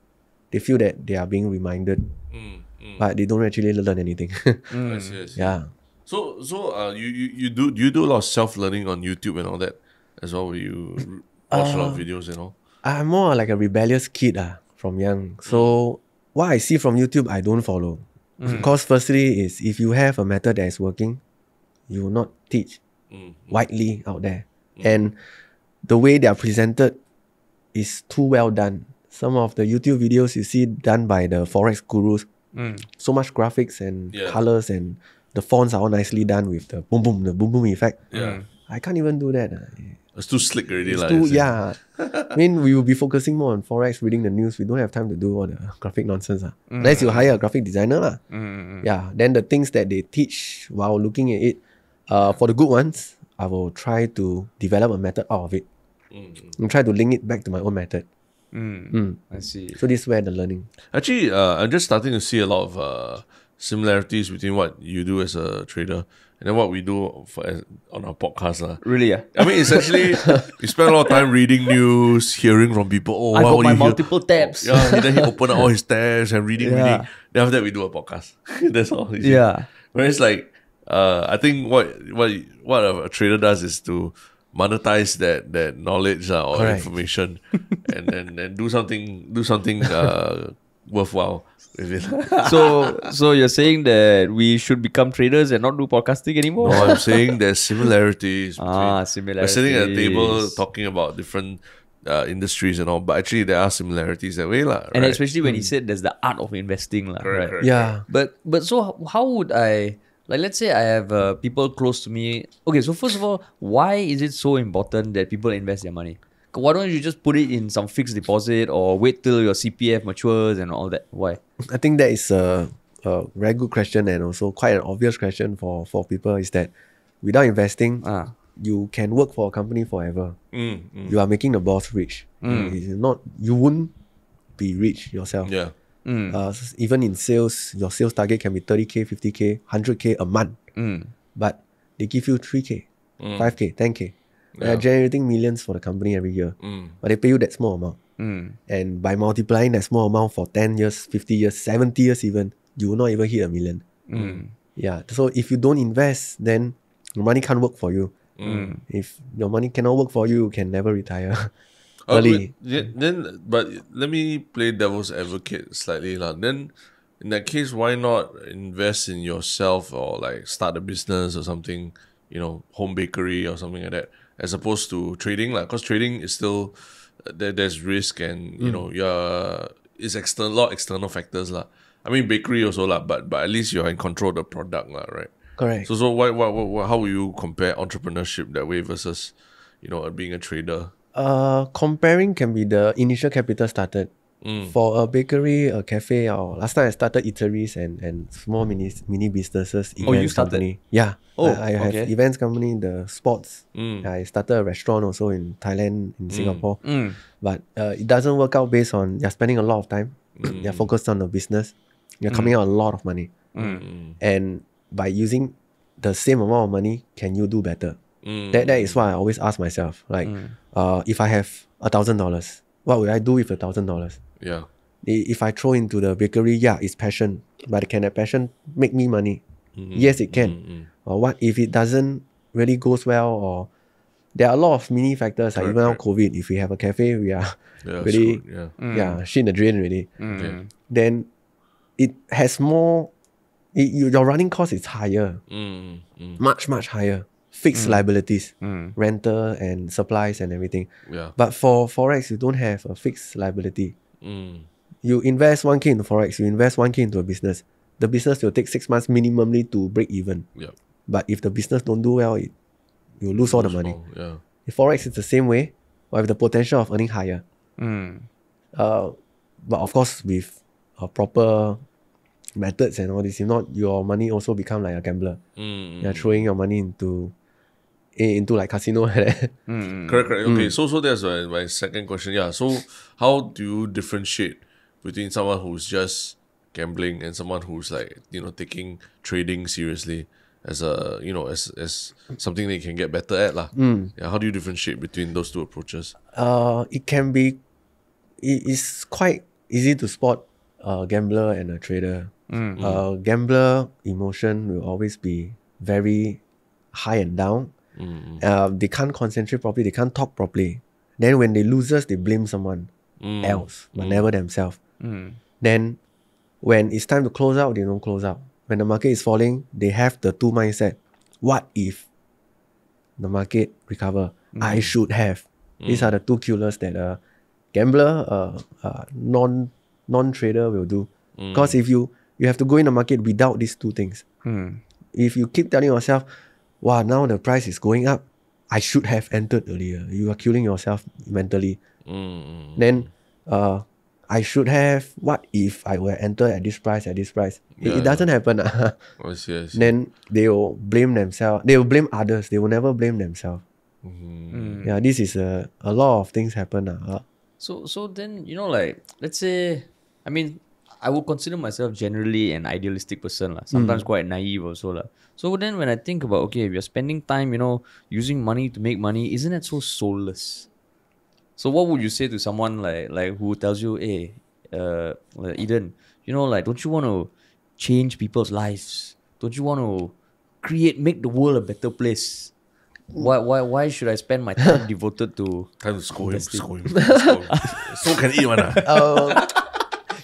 S3: they feel that they are being reminded, but they don't actually learn anything.
S2: I see.
S3: Yeah.
S2: So you do a lot of self-learning on YouTube and all that as well, where you watch a lot of videos and all?
S3: I'm more like a rebellious kid from young. So what I see from YouTube, I don't follow. Because firstly is if you have a method that is working, you will not teach widely out there. And the way they are presented is too well done. Some of the YouTube videos you see done by the Forex gurus, so much graphics and colors, and the fonts are all nicely done with the boom boom effect. I can't even do that.
S2: It's too slick already.
S3: I mean, we will be focusing more on Forex, reading the news. We don't have time to do all the graphic nonsense. Unless you hire a graphic designer. Yeah, then the things that they teach while looking at it, for the good ones, I will try to develop a method out of it. And try to link it back to my own method.
S1: I see.
S3: So this is where the learning.
S2: Actually, I'm just starting to see a lot of similarities between what you do as a trader and then what we do on our podcast.
S1: Really? Yeah.
S2: I mean, it's actually, we spend a lot of time reading news, hearing from people. Oh,
S1: I got
S2: what
S1: my
S2: you hear?
S1: multiple tabs.
S2: Yeah, and then he opened up all his tabs and reading. Then after that, we do a podcast. That's all. Whereas like, I think what a trader does is to monetize that knowledge or information and then do something worthwhile with it.
S1: So you're saying that we should become traders and not do podcasting anymore?
S2: No, I'm saying there's similarities.
S1: Similarities.
S2: We're sitting at a table talking about different industries and all, but actually there are similarities that way, right?
S1: And especially when he said there's the art of investing,
S2: Correct.
S3: Yeah.
S1: But so how would I, like, let's say I have people close to me. Okay, so first of all, why is it so important that people invest their money? Why don't you just put it in some fixed deposit or wait till your CPF matures and all that? Why?
S3: I think that is a very good question, and also quite an obvious question for people, is that without investing, you can work for a company forever. You are making the boss rich. You wouldn't be rich yourself.
S2: Yeah.
S3: Even in sales, your sales target can be 30k, 50k, 100k a month. But they give you 3k, 5k, 10k. They are generating millions for the company every year. But they pay you that small amount. And by multiplying that small amount for 10 years, 50 years, 70 years even, you will not even hit $1 million. Yeah. So if you don't invest, then your money can't work for you. If your money cannot work for you, you can never retire early.
S2: But let me play devil's advocate slightly. Then in that case, why not invest in yourself or like start a business or something, home bakery or something like that, as opposed to trading, lah. Because trading is still there's risk and you know it's a lot of external factors, lah. I mean bakery also, lah, but at least you're in control of the product, lah, right?
S3: Correct.
S2: So how will you compare entrepreneurship that way versus being a trader?
S3: Comparing can be the initial capital started. For a bakery, a cafe, or last time I started eateries and small mini businesses.
S1: You started?
S3: Company. Yeah. I have
S1: okay.
S3: events company, the sports. I started a restaurant also in Thailand, in Singapore. But it doesn't work out based on you're spending a lot of time. You're focused on the business. You're coming out a lot of money. And by using the same amount of money, can you do better? That is why I always ask myself, like, if I have $1,000, what would I do with $1,000?
S2: Yeah.
S3: If I throw into the bakery, it's passion. But can that passion make me money? Yes, it can. Or what if it doesn't really goes well? Or there are a lot of mini factors. Like even now COVID, if we have a cafe, we are really shit in the drain already. Then it has more. Your running cost is higher, much higher. Fixed liabilities, rental and supplies and everything.
S2: Yeah.
S3: But for Forex, you don't have a fixed liability. You invest 1K into Forex, you invest 1K into a business. The business will take 6 months minimally to break even.
S2: Yeah.
S3: But if the business don't do well, you lose all the money.
S2: Yeah.
S3: If Forex is the same way, or have the potential of earning higher. But of course, with proper methods and all this, if not, your money also become like a gambler. You're throwing your money into like casino.
S2: Correct. Okay, so that's my second question. Yeah. So how do you differentiate between someone who's just gambling and someone who's like taking trading seriously as a as something they can get better at, lah? Yeah. How do you differentiate between those two approaches?
S3: It's quite easy to spot a gambler and a trader. Gambler emotion will always be very high and down. They can't concentrate properly, they can't talk properly. Then when they loses, they blame someone else, but never themselves. Then when it's time to close out, they don't close out. When the market is falling, they have the two mindset. What if the market recover? I should have. These are the two killers that a gambler, non-trader will do. Because if you have to go in the market without these two things. If you keep telling yourself, wow, now the price is going up, I should have entered earlier. You are killing yourself mentally. Then I should have, what if I were enter at this price? It doesn't happen.
S2: I see.
S3: Then they will blame themselves. They will blame others. They will never blame themselves. Yeah, this is a lot of things happen.
S1: So then, like, let's say, I mean, I would consider myself generally an idealistic person, sometimes quite naive also. So then when I think about, okay, we are spending time, using money to make money, isn't that so soulless? So what would you say to someone like who tells you, hey, Eden, like, don't you want to change people's lives? Don't you want to make the world a better place? Why should I spend my time devoted to
S2: time to scold him? So can eat one.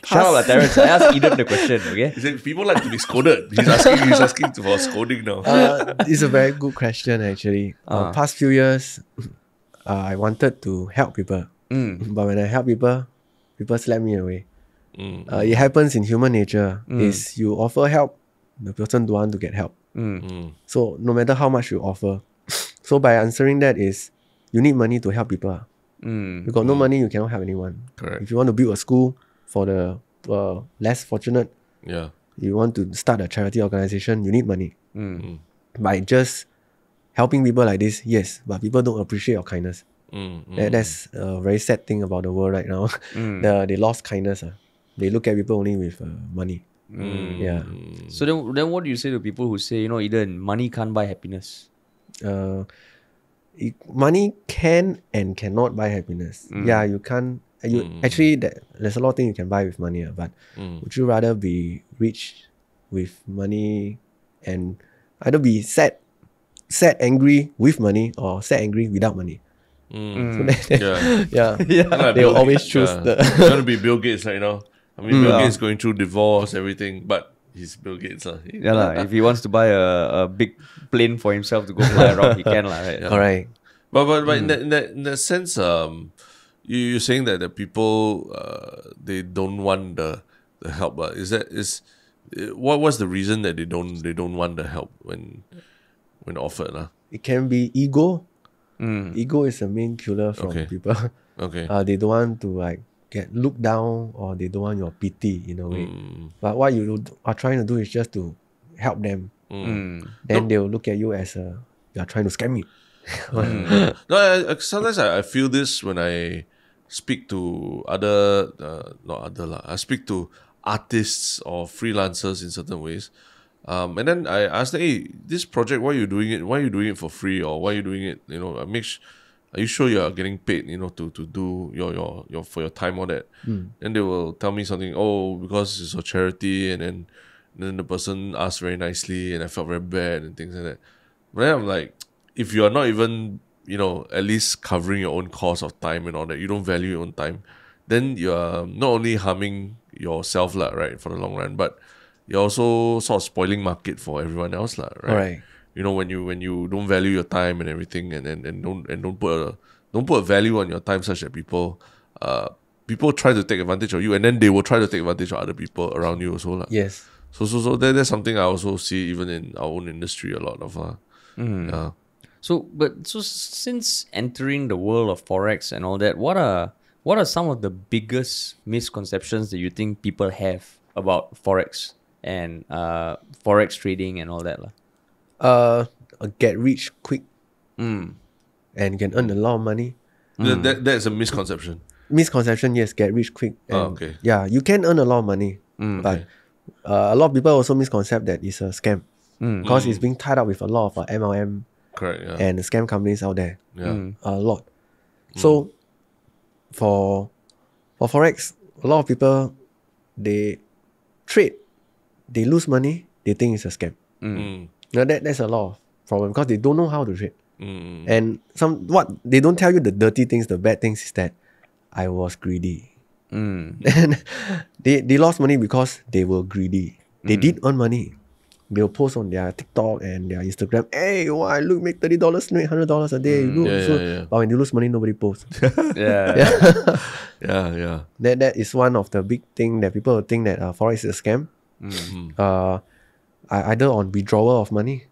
S1: Shut up, Terrence. I asked Eden the question, okay?
S2: He said people like to be scolded. He's asking for scolding now.
S3: It's a very good question, actually. Past few years, I wanted to help people. But when I help people slap me away. It happens in human nature. Is you offer help, the person don't want to get help. So no matter how much you offer. So by answering that is, you need money to help people. You got no money, you cannot help anyone.
S2: Correct.
S3: If you want to build a school for the less fortunate, you want to start a charity organization, you need money. By just helping people like this, yes, but people don't appreciate your kindness. That's a very sad thing about the world right now. They lost kindness. They look at people only with money. Yeah.
S1: So then what do you say to people who say, Eden, money can't buy happiness?
S3: Money can and cannot buy happiness. Yeah, you can't. Actually, there's a lot of things you can buy with money. But would you rather be rich with money and either be sad, angry with money, or sad, angry without money? So they will always choose the.
S2: You want to be Bill Gates right now? I mean, Bill Gates going through divorce, everything, but he's Bill Gates.
S1: If he wants to buy a big plane for himself to go fly around, he can. Right?
S3: Correct.
S2: But in that sense, you're saying that the people they don't want the help. What was the reason that they don't want the help when offered?
S3: It can be ego. Ego is the main killer from people.
S2: Okay.
S3: They don't want to like get looked down, or they don't want your pity in a way. But what you are trying to do is just to help them. Then they'll look at you as you're trying to scam me.
S2: No, sometimes I feel this when I speak to I speak to artists or freelancers in certain ways. And then I ask them, hey, this project, why are you doing it? Why are you doing it for free? Or why are you doing it? Are you sure you are getting paid, to do your for your time or that? Then they will tell me something, because it's a charity, and then the person asked very nicely and I felt very bad and things like that. But then I'm like, if you are not even, at least covering your own cost of time and all that, you don't value your own time, then you are not only harming yourself, right, for the long run, but you're also sort of spoiling market for everyone else, right?
S3: Right.
S2: When you don't value your time and everything, and don't put a value on your time, such that people try to take advantage of you, and then they will try to take advantage of other people around you also,
S3: Yes.
S2: So that's something I also see even in our own industry a lot of. Yeah.
S1: So since entering the world of Forex and all that, what are some of the biggest misconceptions that you think people have about Forex and Forex trading and all that?
S3: Get rich quick and can earn a lot of money.
S2: That's a misconception.
S3: Misconception, yes, get rich quick. And
S2: okay.
S3: Yeah, you can earn a lot of money, but a lot of people also misconcept that it's a scam because it's being tied up with a lot of MLM
S2: Correct, yeah.
S3: and scam companies out there.
S2: Yeah.
S3: A lot. So for Forex, a lot of people, they trade, they lose money, they think it's a scam. Now that's a lot of problem because they don't know how to trade. And what they don't tell you, the dirty things, the bad things, is that I was greedy. And they lost money because they were greedy. They did earn money. They'll post on their TikTok and their Instagram, hey, I make $30, make $100 a day. But when you lose money, nobody posts.
S2: Yeah.
S3: That is one of the big thing that people think that Forex is a scam. Either on withdrawal of money,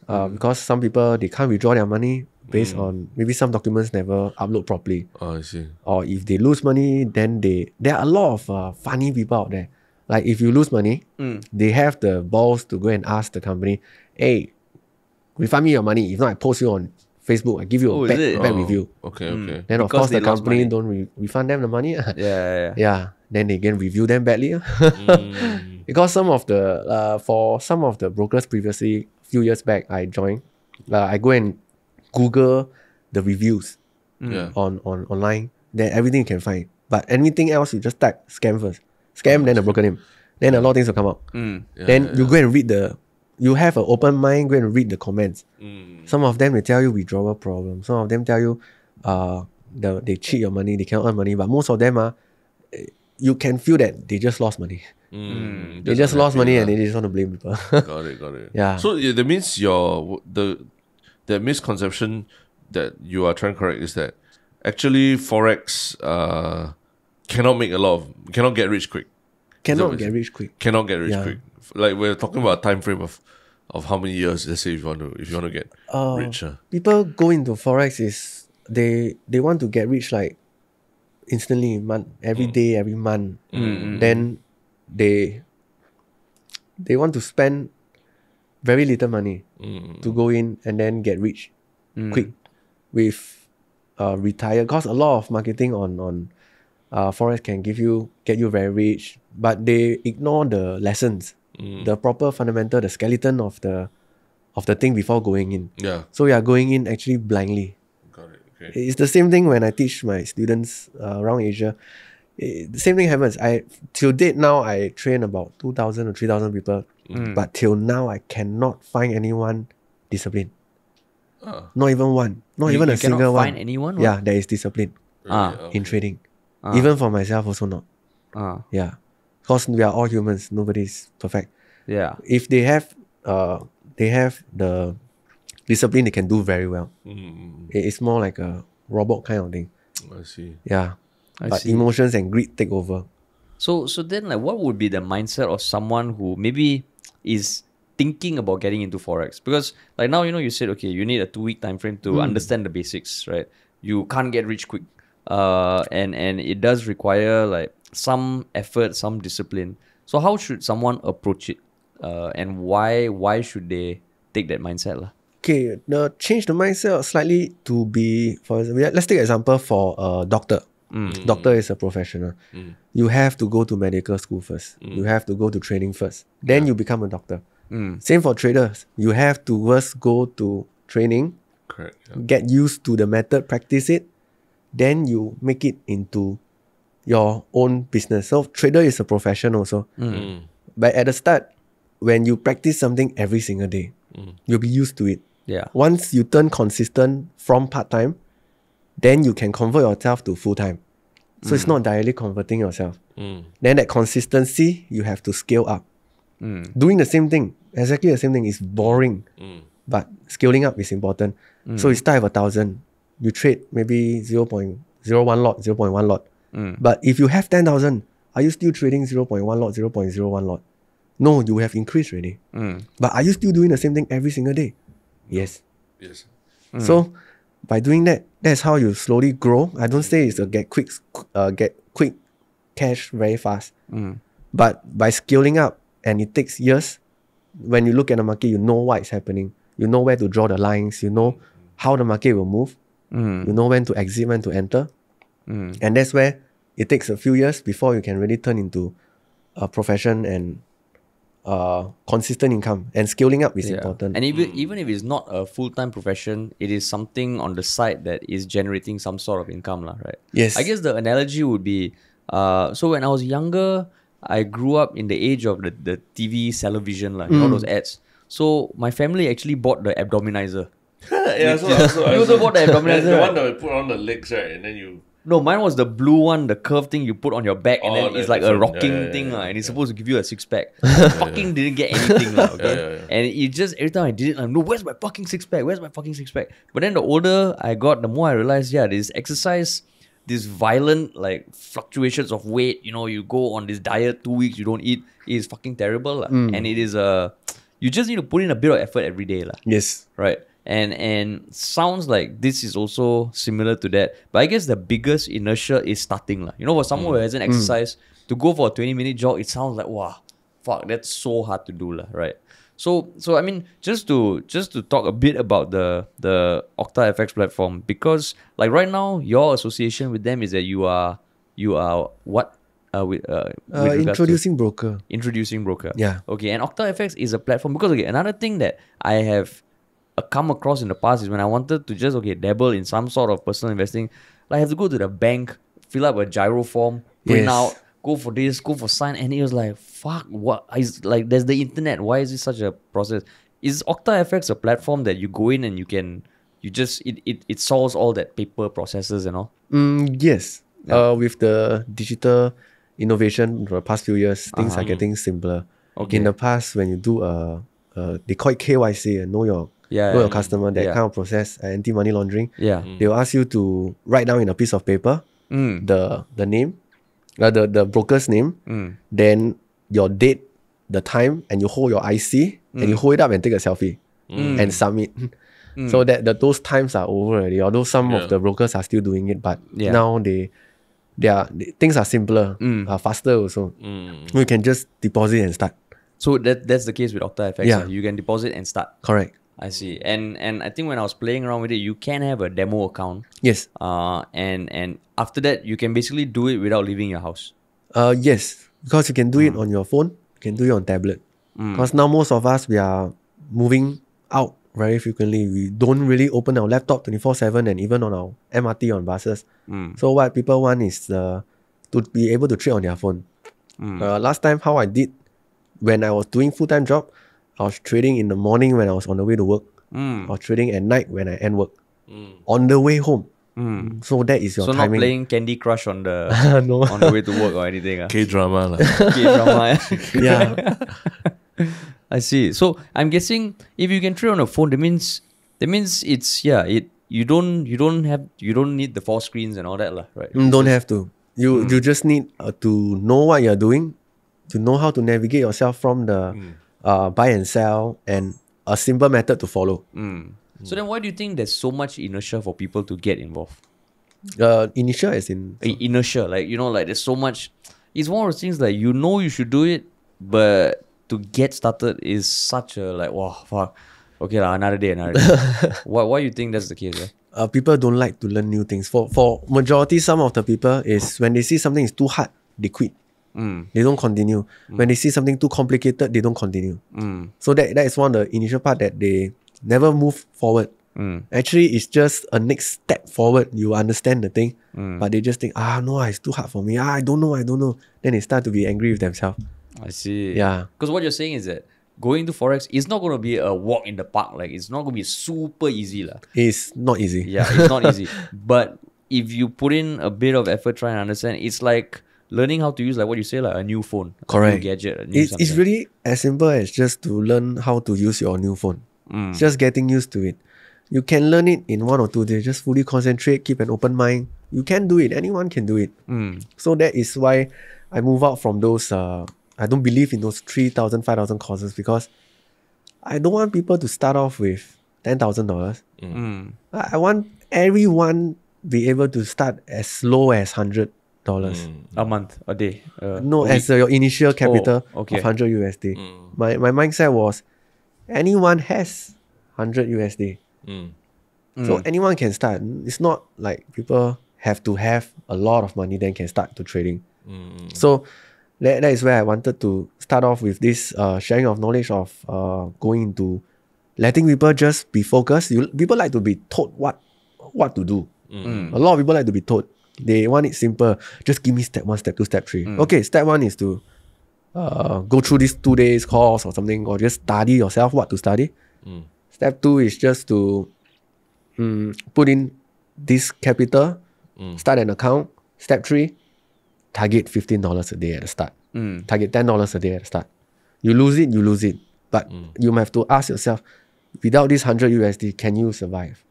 S3: because some people, they can't withdraw their money based on maybe some documents never upload properly.
S2: Oh, I see.
S3: Or if they lose money, then there are a lot of funny people out there. Like if you lose money, they have the balls to go and ask the company, hey, refund me your money. If not, I post you on Facebook. I give you a bad review.
S2: Okay.
S3: Then of course the company don't refund them the money. Yeah. Then they can review them badly. Because some of the for some of the brokers previously, a few years back, I joined. I go and Google the reviews on online. Then everything you can find. But anything else, you just type scam first. Scam, then the broker name. Then a lot of things will come out. Then you go and read you have an open mind, go and read the comments. Some of them, they tell you withdrawal problem. Some of them tell you they cheat your money, they cannot earn money. But most of them you can feel that they just lost money. They just lost money and they just want to blame people.
S2: Got it.
S3: Yeah.
S2: So that means the misconception that you are trying to correct is that actually Forex cannot get rich quick.
S3: Cannot get rich quick.
S2: Cannot get rich quick. Like we're talking about a time frame of how many years, let's say if you want to get rich.
S3: People go into Forex is they want to get rich like instantly, every day, every month. Then they want to spend very little money to go in and then get rich quick with retire. Because a lot of marketing on Forex can get you very rich, but they ignore the lessons, the proper fundamental, the skeleton of the thing before going in.
S2: Yeah.
S3: So you are going in actually blindly.
S2: Got it. Okay.
S3: It's the same thing when I teach my students around Asia. The same thing happens. Till date now, I train about 2,000 or 3,000 people, but till now I cannot find anyone disciplined. Not even one. Not even a single one.
S1: Find anyone?
S3: Yeah, that is disciplined in trading. Even for myself also not. Yeah. Because we are all humans. Nobody's perfect.
S1: Yeah.
S3: If they have the discipline, they can do very well. It's more like a robot kind of thing.
S2: I see.
S3: Yeah.
S1: I
S3: But
S1: see.
S3: emotions and greed take over.
S1: So then, like, what would be the mindset of someone who maybe is thinking about getting into Forex? Because like now, you said, okay, you need a 2-week time frame to understand the basics, right? You can't get rich quick. And it does require like some effort, some discipline. So how should someone approach it? And why should they take that mindset lah?
S3: Okay, change the mindset slightly to be, for example, let's take an example for a doctor. Doctor is a professional. You have to go to medical school first. You have to go to training first. Then you become a doctor. Same for traders. You have to first go to training,
S2: Correct.
S3: get used to the method, practice it. Then you make it into your own business. So trader is a profession also. But at the start, when you practice something every single day, you'll be used to it.
S1: Yeah.
S3: Once you turn consistent from part-time, then you can convert yourself to full-time. So it's not directly converting yourself. Then that consistency, you have to scale up. Doing the same thing, exactly the same thing, is boring. But scaling up is important. So you start with 1,000. You trade maybe 0.01 lot, 0.1 lot. But if you have 10,000, are you still trading 0.1 lot, 0.01 lot? No, you have increased already. But are you still doing the same thing every single day? Yes.
S2: Yes.
S3: So by doing that, that's how you slowly grow. I don't say it's a get quick cash very fast. But by scaling up, and it takes years, when you look at the market, you know what is happening. You know where to draw the lines. You know how the market will move. You know when to exit, when to enter. And that's where it takes a few years before you can really turn into a profession and consistent income. And scaling up is important.
S1: And even if it's not a full-time profession, it is something on the side that is generating some sort of income lah, right?
S3: Yes.
S1: I guess the analogy would be, so when I was younger, I grew up in the age of the TV, television lah, all those ads. So my family actually bought the abdominizer.
S2: Yeah,
S1: You also bought the abdominizer,
S2: the
S1: right?
S2: one that we put on the legs, right? And then you...
S1: No, mine was the blue one, the curved thing you put on your back, and then it's like a
S2: different.
S1: rocking thing, and it's supposed to give you a six-pack. Fucking didn't get anything, okay? And it just, every time I did it, I'm no, where's my fucking six-pack? Where's my fucking six-pack? But then the older I got, the more I realized, this exercise, this violent like fluctuations of weight, you go on this diet 2 weeks, you don't eat, is fucking terrible. And it is you just need to put in a bit of effort every day.
S3: Yes.
S1: Right. And sounds like this is also similar to that. But I guess the biggest inertia is starting. For someone who hasn't exercised, to go for a 20-minute jog, it sounds like, wow, fuck, that's so hard to do, right? So I mean, just to talk a bit about the OctaFX platform, because like right now, your association with them is that you are what? With
S3: Introducing broker.
S1: Introducing broker.
S3: Yeah.
S1: Okay, and OctaFX is a platform, because another thing that I have come across in the past is when I wanted to just dabble in some sort of personal investing, I have to go to the bank, fill up a gyro form, print out, go for this, go for sign, and it was like, fuck, what is, like, there's the internet, why is this such a process? Is OctaFX a platform that you go in and it solves all that paper processes and all?
S3: Yes. With the digital innovation for the past few years, things are getting simpler.
S1: Okay.
S3: In the past, when you do they call it KYC, know your customer, that kind of process, anti-money laundering. They will ask you to write down in a piece of paper the name, the broker's name, then your date, the time, and you hold your IC and you hold it up and take a selfie and submit. So that those times are over already. Although some of the brokers are still doing it, but now things are simpler, are faster also. You can just deposit and start.
S1: So that's the case with OctaFX.
S3: Yeah.
S1: You can deposit and start.
S3: Correct.
S1: I see. And I think when I was playing around with it, you can have a demo account.
S3: Yes.
S1: And after that, you can basically do it without leaving your house.
S3: Yes. Because you can do it on your phone, you can do it on tablet. Because now most of us, we are moving out very frequently. We don't really open our laptop 24/7 and even on our MRT, on buses. So what people want is to be able to trade on their phone. Last time, how I did, when I was doing full-time job, I was trading in the morning when I was on the way to work. I was trading at night when I end work. On the way home. So that is your timing.
S1: So not playing Candy Crush on the
S3: No.
S1: on the way to work or anything.
S2: K-drama lah.
S1: K-drama.
S3: Yeah.
S1: I see. So I'm guessing if you can trade on a phone, that means That means you don't need the 4 screens and all that lah, right?
S3: Don't have to. You just need to know what you're doing, to know how to navigate yourself from the buy and sell, and a simple method to follow.
S1: So then why do you think there's so much inertia for people to get involved?
S3: Inertia as in
S1: Inertia, like, like there's so much. It's one of those things like, you should do it, but to get started is such a like, wow, fuck. Okay, another day. Why you think that's the case?
S3: people don't like to learn new things. For majority, some of the people is when they see something is too hard, they quit. They don't continue. When they see something too complicated, they don't continue. So that is one of the initial part that they never move forward. Actually, it's just a next step forward. You understand the thing, but they just think, no, it's too hard for me. I don't know. Then they start to be angry with themselves.
S1: I see.
S3: Yeah.
S1: Because what you're saying is that going to Forex is not going to be a walk in the park. Like, it's not going to be super easy.
S3: It's not easy.
S1: Yeah, it's not easy. But if you put in a bit of effort trying to understand, it's like learning how to use, like what you say, like a new phone.
S3: Correct.
S1: A new gadget. A new
S3: It's really as simple as just to learn how to use your new phone. It's just getting used to it. You can learn it in 1 or 2 days. Just fully concentrate, keep an open mind. You can do it. Anyone can do it. So that is why I move out from those... I don't believe in those 3,000, 5,000 courses, because I don't want people to start off with $10,000. I want everyone be able to start as low as $100.
S1: A month, a day.
S3: No, as your initial capital of 100 USD. My mindset was anyone has 100 USD. So anyone can start. It's not like people have to have a lot of money then can start to trading. So that is where I wanted to start off with this sharing of knowledge of going into letting people just be focused. People like to be told what to do. A lot of people like to be told. They want it simple. Just give me step 1, step 2, step 3. Okay, step 1 is to go through this 2 days course or something, or just study yourself what to study. Step 2 is just to put in this capital, start an account. Step 3, target $15 a day at the start. Target $10 a day at the start. You lose it. But you have to ask yourself, without this 100 USD, can you survive?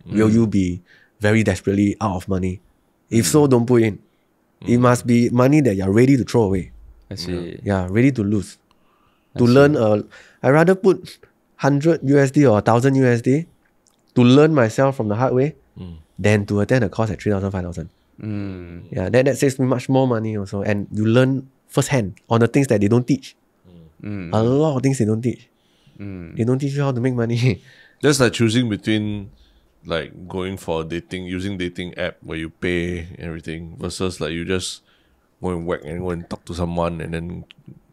S3: Will you be very desperately out of money? If so, don't put in. It must be money that you're ready to throw away.
S1: I see.
S3: Yeah, ready to lose. To learn, I rather put 100 USD or 1,000 USD to learn myself from the hard way than to attend a course at 3,000, 5,000. Yeah, that saves me much more money also. And you learn firsthand on the things that they don't teach. A lot of things they don't teach. They don't teach you how to make money.
S2: That's like choosing between like going for using dating app where you pay everything versus like you just go and whack and go and talk to someone and then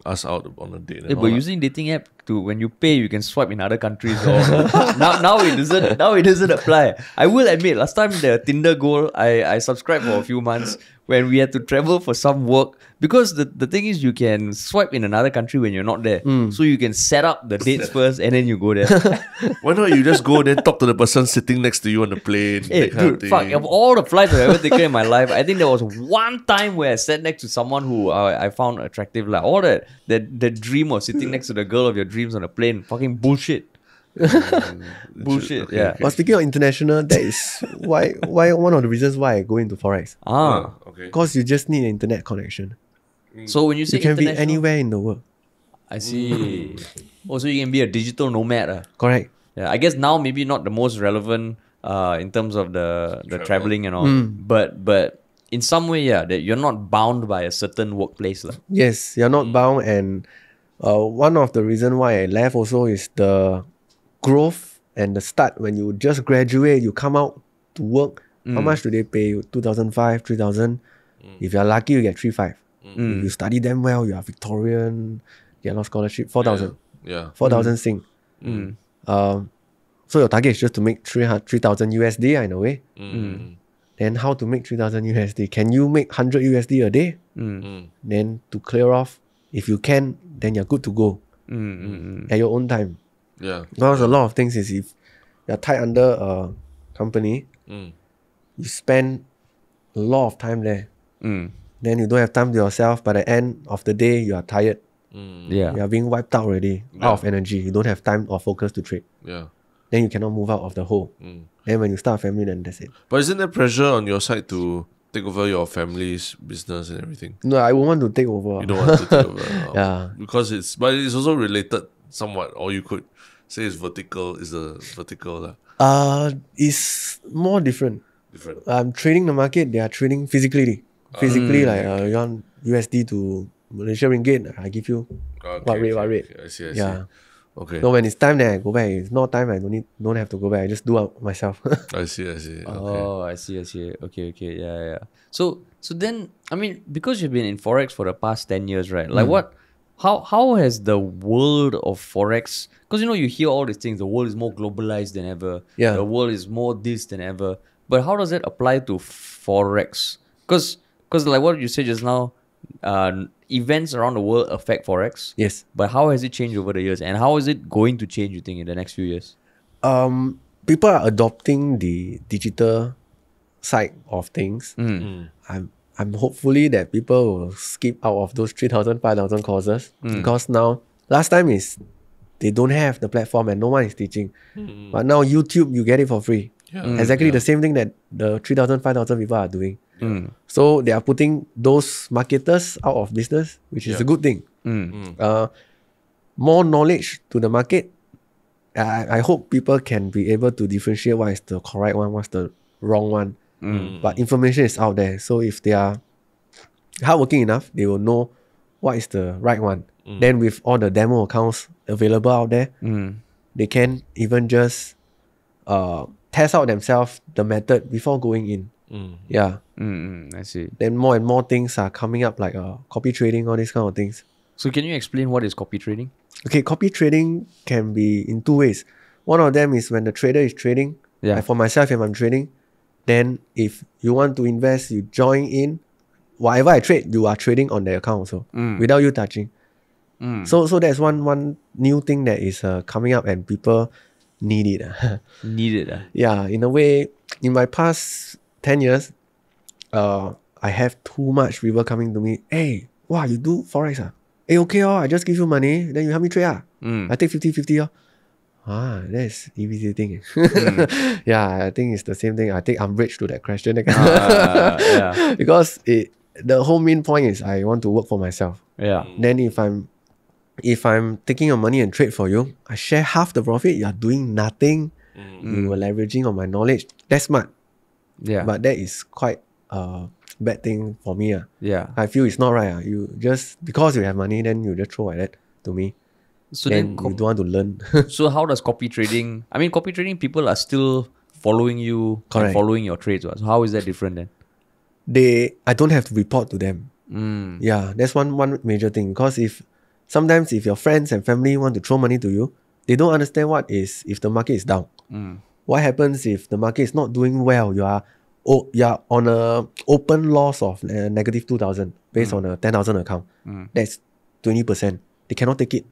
S2: ask out on a date.
S1: But using dating app when you pay, you can swipe in other countries. now it doesn't apply. I will admit, last time the Tinder goal, I subscribed for a few months when we had to travel for some work, because the thing is you can swipe in another country when you're not there. So you can set up the dates first and then you go there.
S2: Why not you just go there, talk to the person sitting next to you on the plane?
S1: Hey, dude, fuck, of all the flights I've ever taken in my life, I think there was one time where I sat next to someone who I found attractive. Like all the dream of sitting next to the girl of your dreams on a plane. Fucking bullshit. Bullshit.
S2: Okay,
S1: yeah.
S3: But speaking of international, that is why one of the reasons why I go into Forex.
S2: Okay.
S3: Because you just need an internet connection.
S1: So when you say
S3: You can be
S1: international-
S3: anywhere in the world.
S1: I see. Also, you can be a digital nomad.
S3: Correct.
S1: Yeah, I guess now maybe not the most relevant in terms of the traveling and all. But in some way, that you're not bound by a certain workplace.
S3: Yes, you're not bound, and one of the reasons why I left also is the growth and the start. When you just graduate, you come out to work. How much do they pay you? 2,500, 3,000. If you're lucky, you get 3,500. If you study them well, you are Victorian, get a lot of scholarship, 4,000.
S2: Yeah.
S3: 4,000 Sing. So your target is just to make 3,000 USD in a way. Then how to make 3,000 USD? Can you make 100 USD a day? Then to clear off, if you can, then you're good to go at your own time.
S2: Yeah.
S3: Because a lot of things is if you're tied under a company, you spend a lot of time there. Then you don't have time to yourself. By the end of the day, you are tired.
S1: Yeah.
S3: You are being wiped out already, out of energy. You don't have time or focus to trade.
S2: Yeah.
S3: then you cannot move out of the hole. Then when you start a family, then that's it.
S2: But isn't there pressure on your side to take over your family's business and everything?
S3: No, I won't want to take over.
S2: You don't want to take over.
S3: Yeah.
S2: Because but it's also related somewhat, or you could say it's vertical, is a vertical.
S3: It's more different.
S2: Different.
S3: I'm trading the market, they are trading physically. You want USD to Malaysia Ringgit, I give you what rate.
S2: Okay. I see.
S3: Yeah.
S2: Okay.
S3: So when it's time, then I go back. If not time, I don't have to go back. I just do it myself.
S2: I see. Okay.
S1: Oh, I see. Okay. Yeah. So then, I mean, because you've been in Forex for the past 10 years, right? Like how has the world of Forex, because you hear all these things, the world is more globalized than ever.
S3: Yeah.
S1: The world is more this than ever. But how does that apply to Forex? Because like what you said just now, events around the world affect Forex.
S3: Yes.
S1: But how has it changed over the years? And how is it going to change, you think, in the next few years?
S3: People are adopting the digital side of things. I'm hopefully that people will skip out of those 3,000, 5,000 courses because now, last time is they don't have the platform and no one is teaching. But now YouTube, you get it for free. Exactly the same thing that the 3,000, 5,000 people are doing. So they are putting those marketers out of business, which is a good thing. More knowledge to the market. I hope people can be able to differentiate what is the correct one, what's the wrong one. But information is out there. So if they are hardworking enough, they will know what is the right one. Then with all the demo accounts available out there, they can even just test out themselves the method before going in. Yeah.
S1: I see.
S3: Then more and more things are coming up, like copy trading, all these kind of things.
S1: So can you explain what is copy trading?
S3: Okay, copy trading can be in two ways. One of them is when the trader is trading.
S1: Yeah.
S3: Like for myself, if I'm trading, then if you want to invest, you join in. Whatever I trade, you are trading on the account also, without you touching. So that's one new thing that is coming up and people need it. Yeah, in a way, in my past 10 years, I have too much people coming to me. Hey, wow, you do Forex? Hey, okay, I just give you money, then you help me trade. I take 50-50. That's easy thing. Yeah, I think it's the same thing. I take umbrage to that question.
S1: Yeah.
S3: Because the whole main point is I want to work for myself.
S1: Yeah.
S3: Then if I'm taking your money and trade for you, I share half the profit. You are doing nothing. You are leveraging on my knowledge. That's smart.
S1: Yeah.
S3: But that is quite a bad thing for me.
S1: Yeah.
S3: I feel it's not right. You just, because you have money, then you just throw like that to me.
S1: So
S3: then you don't want to learn.
S1: So how does copy trading, copy trading, people are still following you and following your trades. So how is that different then?
S3: I don't have to report to them. Yeah, that's one major thing. Because sometimes if your friends and family want to throw money to you, they don't understand what is if the market is down. What happens if the market is not doing well? You are on a open loss of negative 2,000 based on a 10,000 account. That's 20%. They cannot take it.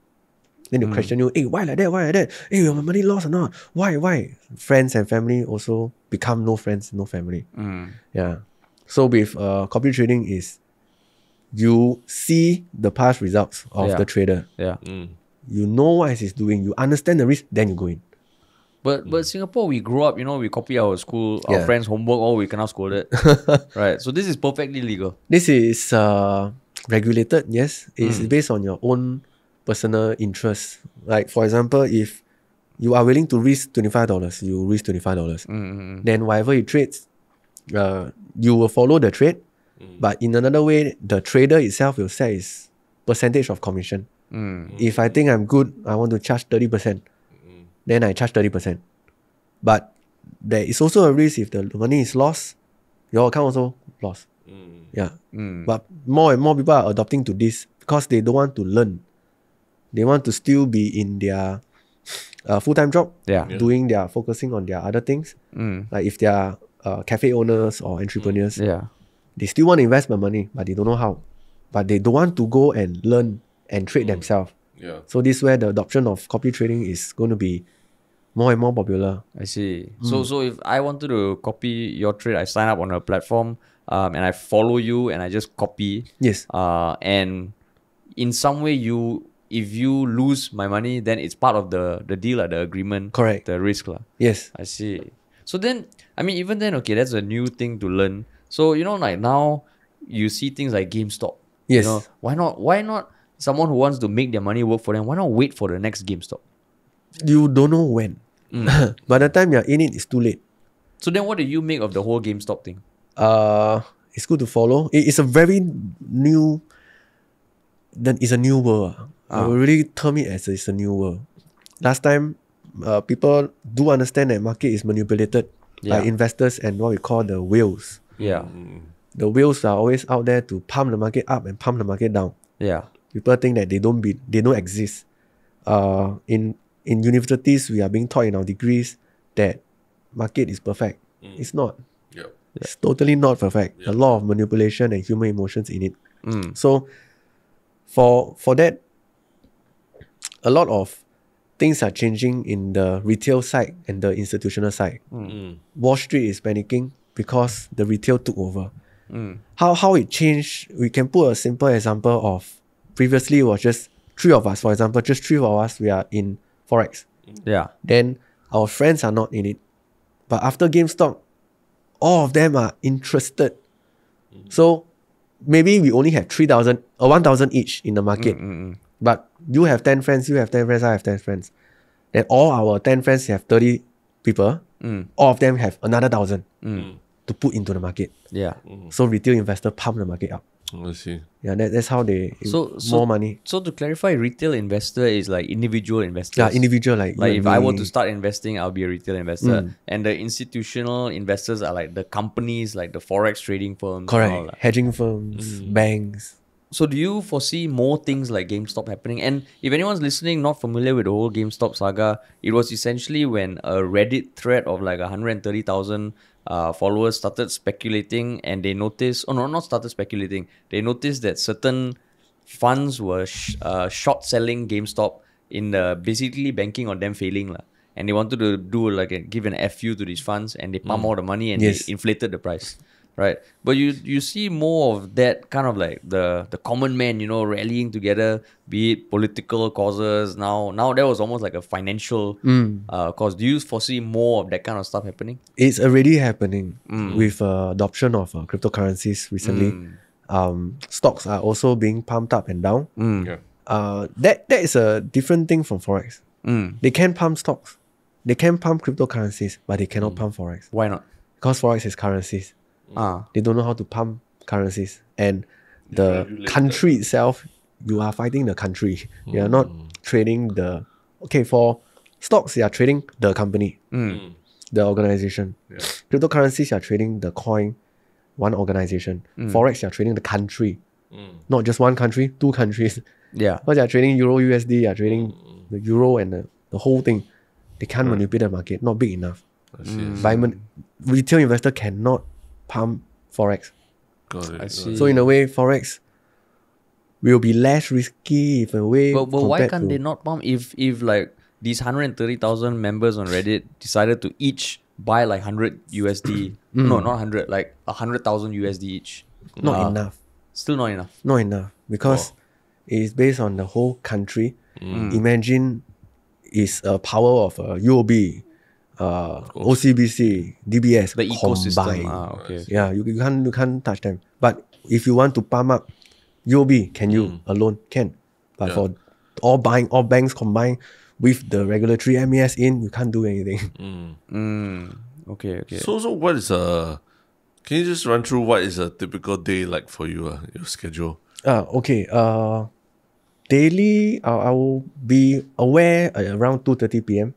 S3: Then they question you, hey, why like that? Hey, your money lost or not? Why? Friends and family also become no friends, no family. Yeah. So with copy trading is you see the past results of the trader.
S1: Yeah.
S3: You know what he's doing. You understand the risk, then you go in.
S1: But Singapore, we grew up, we copy our school, our friends' homework, we cannot scold it. Right. So this is perfectly legal.
S3: This is regulated, yes. It's based on your own personal interest. Like for example, if you are willing to risk $25, you risk $25. Then whatever you trade, you will follow the trade. But in another way, the trader itself will set his percentage of commission. If I think I'm good, I want to charge 30%. Then I charge 30%. But there is also a risk if the money is lost, your account also lost. Yeah. But more and more people are adopting to this because they don't want to learn. They want to still be in their full-time job, focusing on their other things. Like if they are cafe owners or entrepreneurs, they still want to invest my money, but they don't know how. But they don't want to go and learn and trade themselves. So this is where the adoption of copy trading is going to be more and more popular.
S1: I see. So if I wanted to copy your trade, I sign up on a platform and I follow you and I just copy.
S3: Yes.
S1: And in some way you if you lose my money, then it's part of the deal, the agreement.
S3: Correct.
S1: The risk.
S3: Yes.
S1: I see. So then, I mean, even then, okay, that's a new thing to learn. So, like now, you see things like GameStop.
S3: Yes.
S1: Why not someone who wants to make their money work for them, why not wait for the next GameStop?
S3: You don't know when. By the time you're in it, it's too late.
S1: So then what do you make of the whole GameStop thing?
S3: It's good to follow. It's a very new... It's a new world. I will really term it as it's a new world. Last time, people do understand that market is manipulated by investors and what we call the whales.
S1: Yeah.
S3: The whales are always out there to pump the market up and pump the market down.
S1: Yeah.
S3: People think that they don't exist. In universities, we are being taught in our degrees that market is perfect. It's not.
S2: Yep.
S3: It's totally not perfect. A lot of manipulation and human emotions in it. So for that, a lot of things are changing in the retail side and the institutional side. Wall Street is panicking because the retail took over. How it changed, we can put a simple example of previously it was just three of us, for example, just three of us, we are in Forex.
S1: Yeah.
S3: Then our friends are not in it. But after GameStop, all of them are interested. So maybe we only have 3,000 or 1,000 each in the market. But you have 10 friends, you have 10 friends, I have 10 friends. Then all our 10 friends have 30 people. All of them have another 1,000 to put into the market.
S1: Yeah.
S3: So retail investor pump the market up.
S2: I see.
S3: Yeah, that's how they more money.
S1: So to clarify, retail investor is like individual investors.
S3: Yeah, individual like
S1: if I were to start investing, I'll be a retail investor. And the institutional investors are like the companies, like the Forex trading firms.
S3: Correct. Hedging firms, banks.
S1: So do you foresee more things like GameStop happening? And if anyone's listening not familiar with the whole GameStop saga, it was essentially when a Reddit thread of like 130,000 followers started speculating, and they noticed, not started speculating, they noticed that certain funds were short selling GameStop in the basically banking on them failing. And they wanted to do give an FU to these funds, and they pump all the money and they inflated the price. Right, but you see more of that kind of like the common man, rallying together, be it political causes. Now that was almost like a financial cause. Do you foresee more of that kind of stuff happening?
S3: It's already happening with adoption of cryptocurrencies recently. Stocks are also being pumped up and down. That is a different thing from Forex. They can pump stocks, they can pump cryptocurrencies, but they cannot pump Forex.
S1: Why not?
S3: Because Forex is currencies. They don't know how to pump currencies. And the country itself, you are fighting the country. You are not trading the... Okay, for stocks, you are trading the company, the organization. Cryptocurrencies, you are trading the coin, one organization. Forex, you are trading the country. Not just one country, two countries.
S1: Yeah.
S3: Because you are trading Euro USD, you are trading the Euro and the whole thing. They can't manipulate the market, not big enough. Retail investor cannot pump Forex.
S2: Got it.
S1: I see.
S3: So in a way, Forex will be less risky in a way.
S1: But why can't they not pump if like these 130,000 members on Reddit decided to each buy like 100 USD? No, not 100, like 100,000 USD each.
S3: Not enough.
S1: Still not enough.
S3: Not enough. Because it is based on the whole country. Imagine it's a power of UOB, OCBC, DBS,
S1: the ecosystem.
S3: Combined.
S1: Okay.
S3: Yeah, you can't touch them. But if you want to pump up UOB, can you alone? Can. But for all banks combined with the regulatory MES in, you can't do anything.
S1: Okay.
S2: So what is can you just run through what is a typical day like for you, your schedule?
S3: Okay. Daily, I will be aware around 2:30 p.m.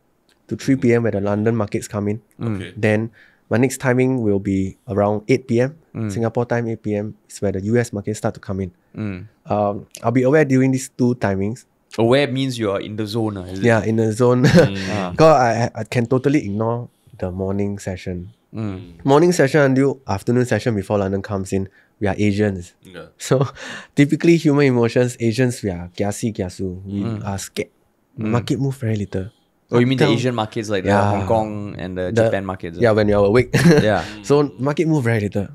S3: to 3 p.m. where the London markets come in.
S2: Okay.
S3: Then my next timing will be around 8 p.m. Singapore time, 8 p.m. is where the US markets start to come in. I'll be aware during these two timings.
S1: Aware means you are in the zone, is it?
S3: Yeah, in the zone. Because I can totally ignore the morning session. Morning session until afternoon session before London comes in, we are Asians.
S2: Yeah.
S3: So typically human emotions, Asians, we are kiasu. We are scared. Market move very little.
S1: Oh, you mean the Asian markets like the Hong Kong and the Japan markets?
S3: Yeah, when you're awake.
S1: Yeah.
S3: So market move very little.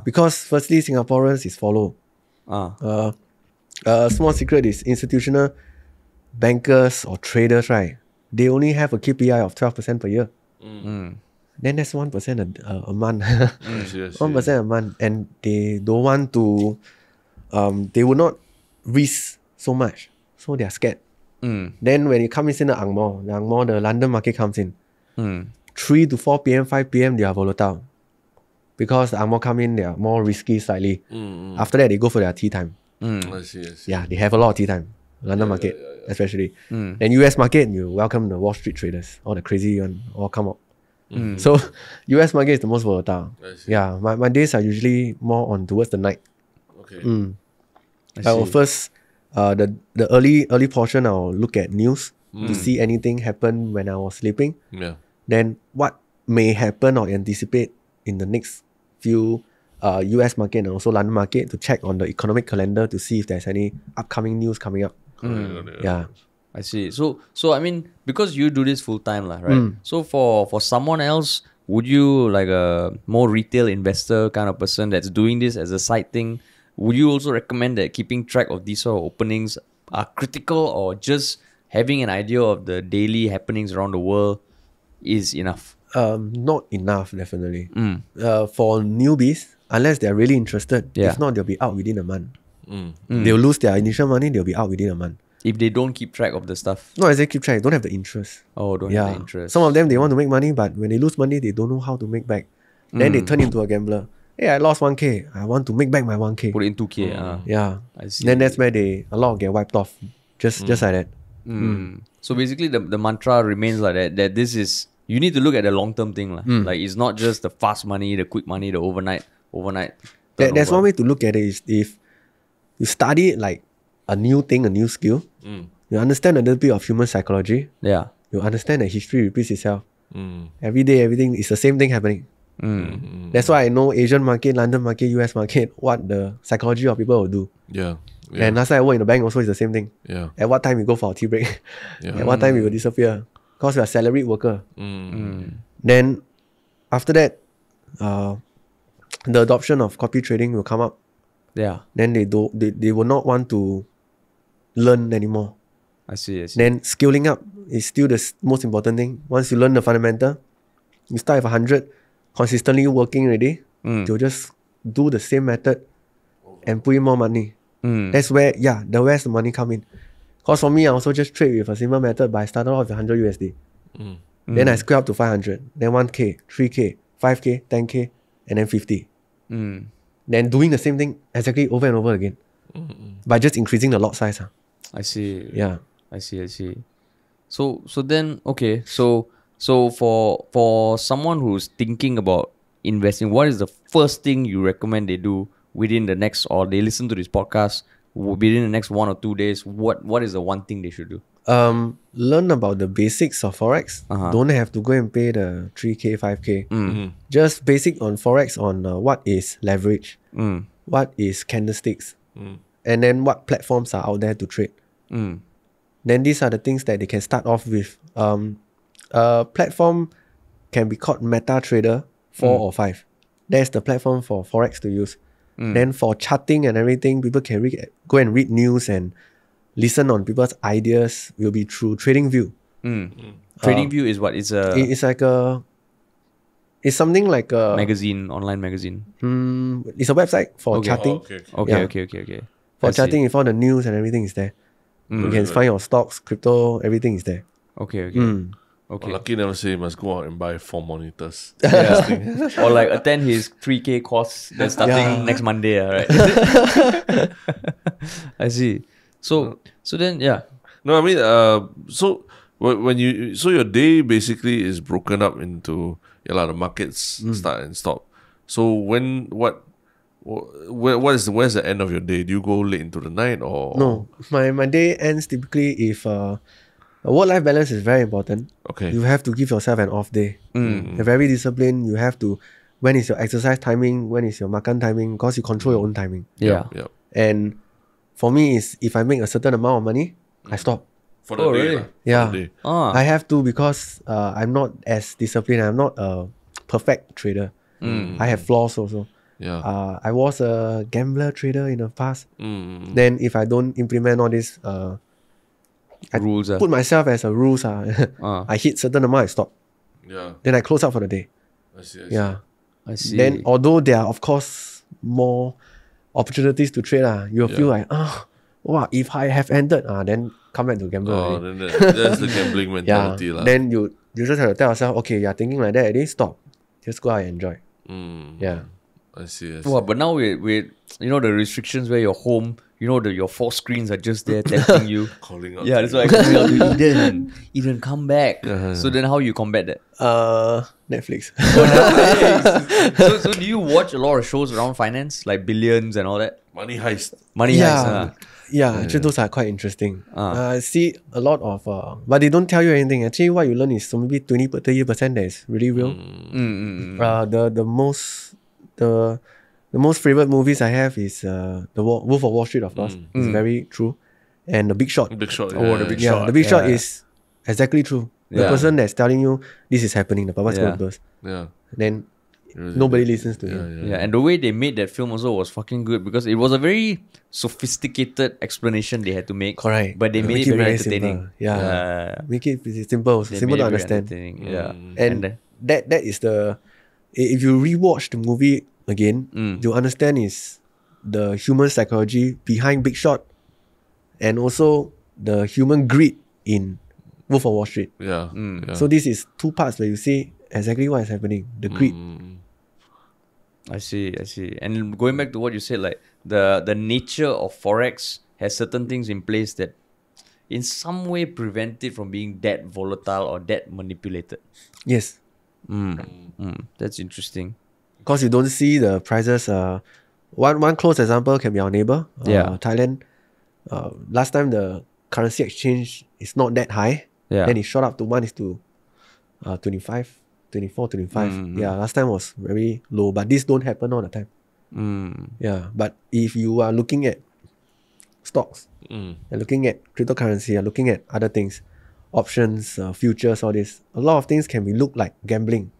S3: Because firstly, Singaporeans is follow. Small secret is institutional bankers or traders, right? They only have a KPI of 12% per year. Then that's 1% a month. 1% a month. And they don't want to, they will not risk so much. So they are scared. Then when it comes in the Angmo, the London market comes in. 3 to 4 p.m., 5 p.m, they are volatile. Because the Angmo come in, they are more risky slightly. After that, they go for their tea time.
S2: I see.
S3: Yeah, they have a lot of tea time. London market, especially. Then US market, you welcome the Wall Street traders. All the crazy one, all come up. So US market is the most volatile. Yeah, my days are usually more on towards the night.
S2: Okay.
S3: I will first, the early portion, I'll look at news to see anything happen when I was sleeping.
S2: Yeah.
S3: Then what may happen or anticipate in the next few US market and also London market to check on the economic calendar to see if there's any upcoming news coming up. Yeah.
S1: I see. So I mean, because you do this full time, right? So for someone else, would you, like a more retail investor kind of person that's doing this as a side thing, would you also recommend that keeping track of these sort of openings are critical, or just having an idea of the daily happenings around the world is enough?
S3: Not enough, definitely. For newbies, unless they're really interested, if not, they'll be out within a month. They'll lose their initial money, they'll be out within a month.
S1: If they don't keep track of the stuff.
S3: Not as they keep track, don't have the interest.
S1: Oh, don't have the interest.
S3: Some of them, they want to make money, but when they lose money, they don't know how to make back. Then they turn into a gambler. Hey, I lost 1K. I want to make back my 1K.
S1: Put it in 2K.
S3: Yeah.
S1: I see.
S3: Then that's where a lot get wiped off. Just like that.
S1: So basically the mantra remains like that this is, you need to look at the long-term thing. Like, it's not just the fast money, the quick money, the overnight.
S3: There's one way to look at it is if you study it like a new thing, a new skill, you understand a little bit of human psychology.
S1: Yeah.
S3: You understand that history repeats itself. Every day, everything is the same thing happening. That's why I know Asian market, London market, US market, what the psychology of people will do.
S2: Yeah.
S3: And last time I work in the bank also is the same thing.
S2: Yeah.
S3: At what time we go for our tea break? At what time we will disappear? Because we are salaried worker. Then after that, the adoption of copy trading will come up.
S1: Yeah.
S3: Then they will not want to learn anymore.
S1: I see.
S3: Then scaling up is still the most important thing. Once you learn the fundamental, you start with 100, consistently working already, you'll just do the same method and put in more money. That's where the money come in. Because for me, I also just trade with a simple method, but I started off with 100 USD. Then I scale up to 500, then 1K, 3K, 5K, 10K, and then 50. Then doing the same thing exactly over and over again. By just increasing the lot size.
S1: I see.
S3: Yeah.
S1: I see. So then, okay, so for someone who's thinking about investing, what is the first thing you recommend they do within the next, or they listen to this podcast within the next 1 or 2 days? What is the one thing they should do?
S3: Learn about the basics of Forex. Don't have to go and pay the 3K, 5K. Just basic on Forex, on what is leverage, what is candlesticks, and then what platforms are out there to trade. Then these are the things that they can start off with. Platform can be called MetaTrader 4 or 5. That's the platform for Forex to use. Then for charting and everything, people can go and read news and listen on people's ideas. Will be through TradingView.
S1: TradingView is what? It's
S3: something like a
S1: magazine, online magazine.
S3: It's a website for charting.
S1: Okay.
S3: For charting, if all the news and everything is there. You can find your stocks, crypto, everything is there.
S1: Okay.
S2: Lucky never say you must go out and buy 4 monitors.
S1: Or like attend his 3K course that's starting next Monday, right? I see. So then,
S2: No, I mean, so when your day basically is broken up into the markets start and stop. So where's the end of your day? Do you go late into the night or?
S3: No, my day ends typically if work-life balance is very important.
S2: Okay.
S3: You have to give yourself an off day. You're very disciplined. You have to, when is your exercise timing, when is your makan timing, because you control your own timing.
S1: Yeah.
S3: And for me, is if I make a certain amount of money, I stop.
S2: For the day.
S1: Really?
S3: Yeah.
S2: For the day.
S3: I have to, because I'm not as disciplined. I'm not a perfect trader. I have flaws also.
S2: Yeah.
S3: I was a gambler trader in the past. Then if I don't implement all this
S1: rules.
S3: Put myself as a rules. I hit certain amount, I stop.
S2: Yeah.
S3: Then I close out for the day.
S2: I see.
S3: Yeah.
S1: I see.
S3: Then although there are of course more opportunities to trade, you'll feel like, wow, if I have ended, then come back to gamble.
S2: Oh,
S3: already.
S2: then that's the gambling mentality.
S3: Yeah. Then you just have to tell yourself, okay, you're thinking like that, then stop. Just go out and enjoy. Yeah.
S2: I see.
S1: Well, but now with the restrictions where you're home, your 4 screens are just there tempting you.
S2: Calling out.
S1: Yeah, that's why I calling out to Eden, come back. So then how you combat that?
S3: Netflix.
S1: So do you watch a lot of shows around finance, like Billions and all that?
S2: Money heist.
S1: Money Heist.
S3: Actually those are quite interesting. I see a lot of, but they don't tell you anything. Actually, what you learn is so maybe 20-30% that is really real. The most favorite movies I have is the Wolf of Wall Street, of course. It's very true. And The Big Short.
S2: Big Short.
S1: Oh, The Big Short.
S3: The Big Short is exactly true. The
S1: Yeah.
S3: person that's telling you this is happening, the papa's going to burst.
S2: Yeah.
S3: Then
S2: Really
S3: nobody
S2: good.
S3: listens to him.
S1: Yeah, and the way they made that film also was fucking good because it was a very sophisticated explanation they had to make.
S3: Correct.
S1: But they made it very entertaining.
S3: simple. Yeah. Make it simple,
S1: They
S3: simple
S1: made
S3: to
S1: it very
S3: understand.
S1: entertaining. Yeah.
S3: And that is the, if you rewatch the movie again, you understand is the human psychology behind Big Shot and also the human greed in Wolf of Wall Street.
S2: Yeah.
S3: So this is 2 parts where you see exactly what is happening. The greed.
S1: I see. And going back to what you said, like the nature of Forex has certain things in place that in some way prevent it from being that volatile or that manipulated.
S3: Yes.
S1: That's interesting.
S3: Because you don't see the prices. One close example can be our neighbor, Thailand. Last time the currency exchange is not that high.
S1: Yeah.
S3: Then it shot up to 25, 24, 25. Yeah, last time was very low, but this don't happen all the time. Yeah, but if you are looking at stocks, you're looking at cryptocurrency, you're looking at other things, options, futures, all this, a lot of things can be look like gambling.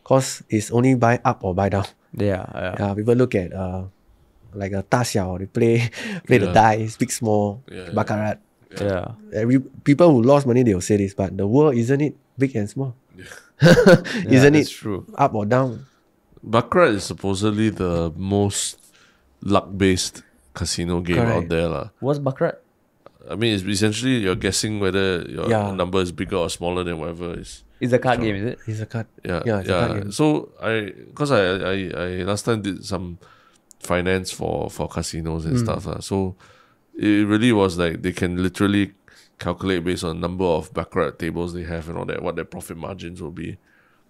S3: Because it's only buy up or buy down.
S1: Yeah.
S3: People look at like a Ta Xiao, they play the dice, big small, baccarat.
S1: Yeah.
S3: People who lost money, they will say this, but the world, isn't it big and small? Isn't it
S1: true.
S3: up or down?
S2: Baccarat is supposedly the most luck-based casino game out there.
S1: What's Baccarat?
S2: I mean, it's essentially you're guessing whether your number is bigger or smaller than whatever is.
S1: It's a card game, is it?
S3: It's a card.
S2: Yeah,
S3: it's a card game.
S2: So I last time did some finance for casinos and stuff. So it really was like they can literally calculate based on number of baccarat tables they have and all that, what their profit margins will be.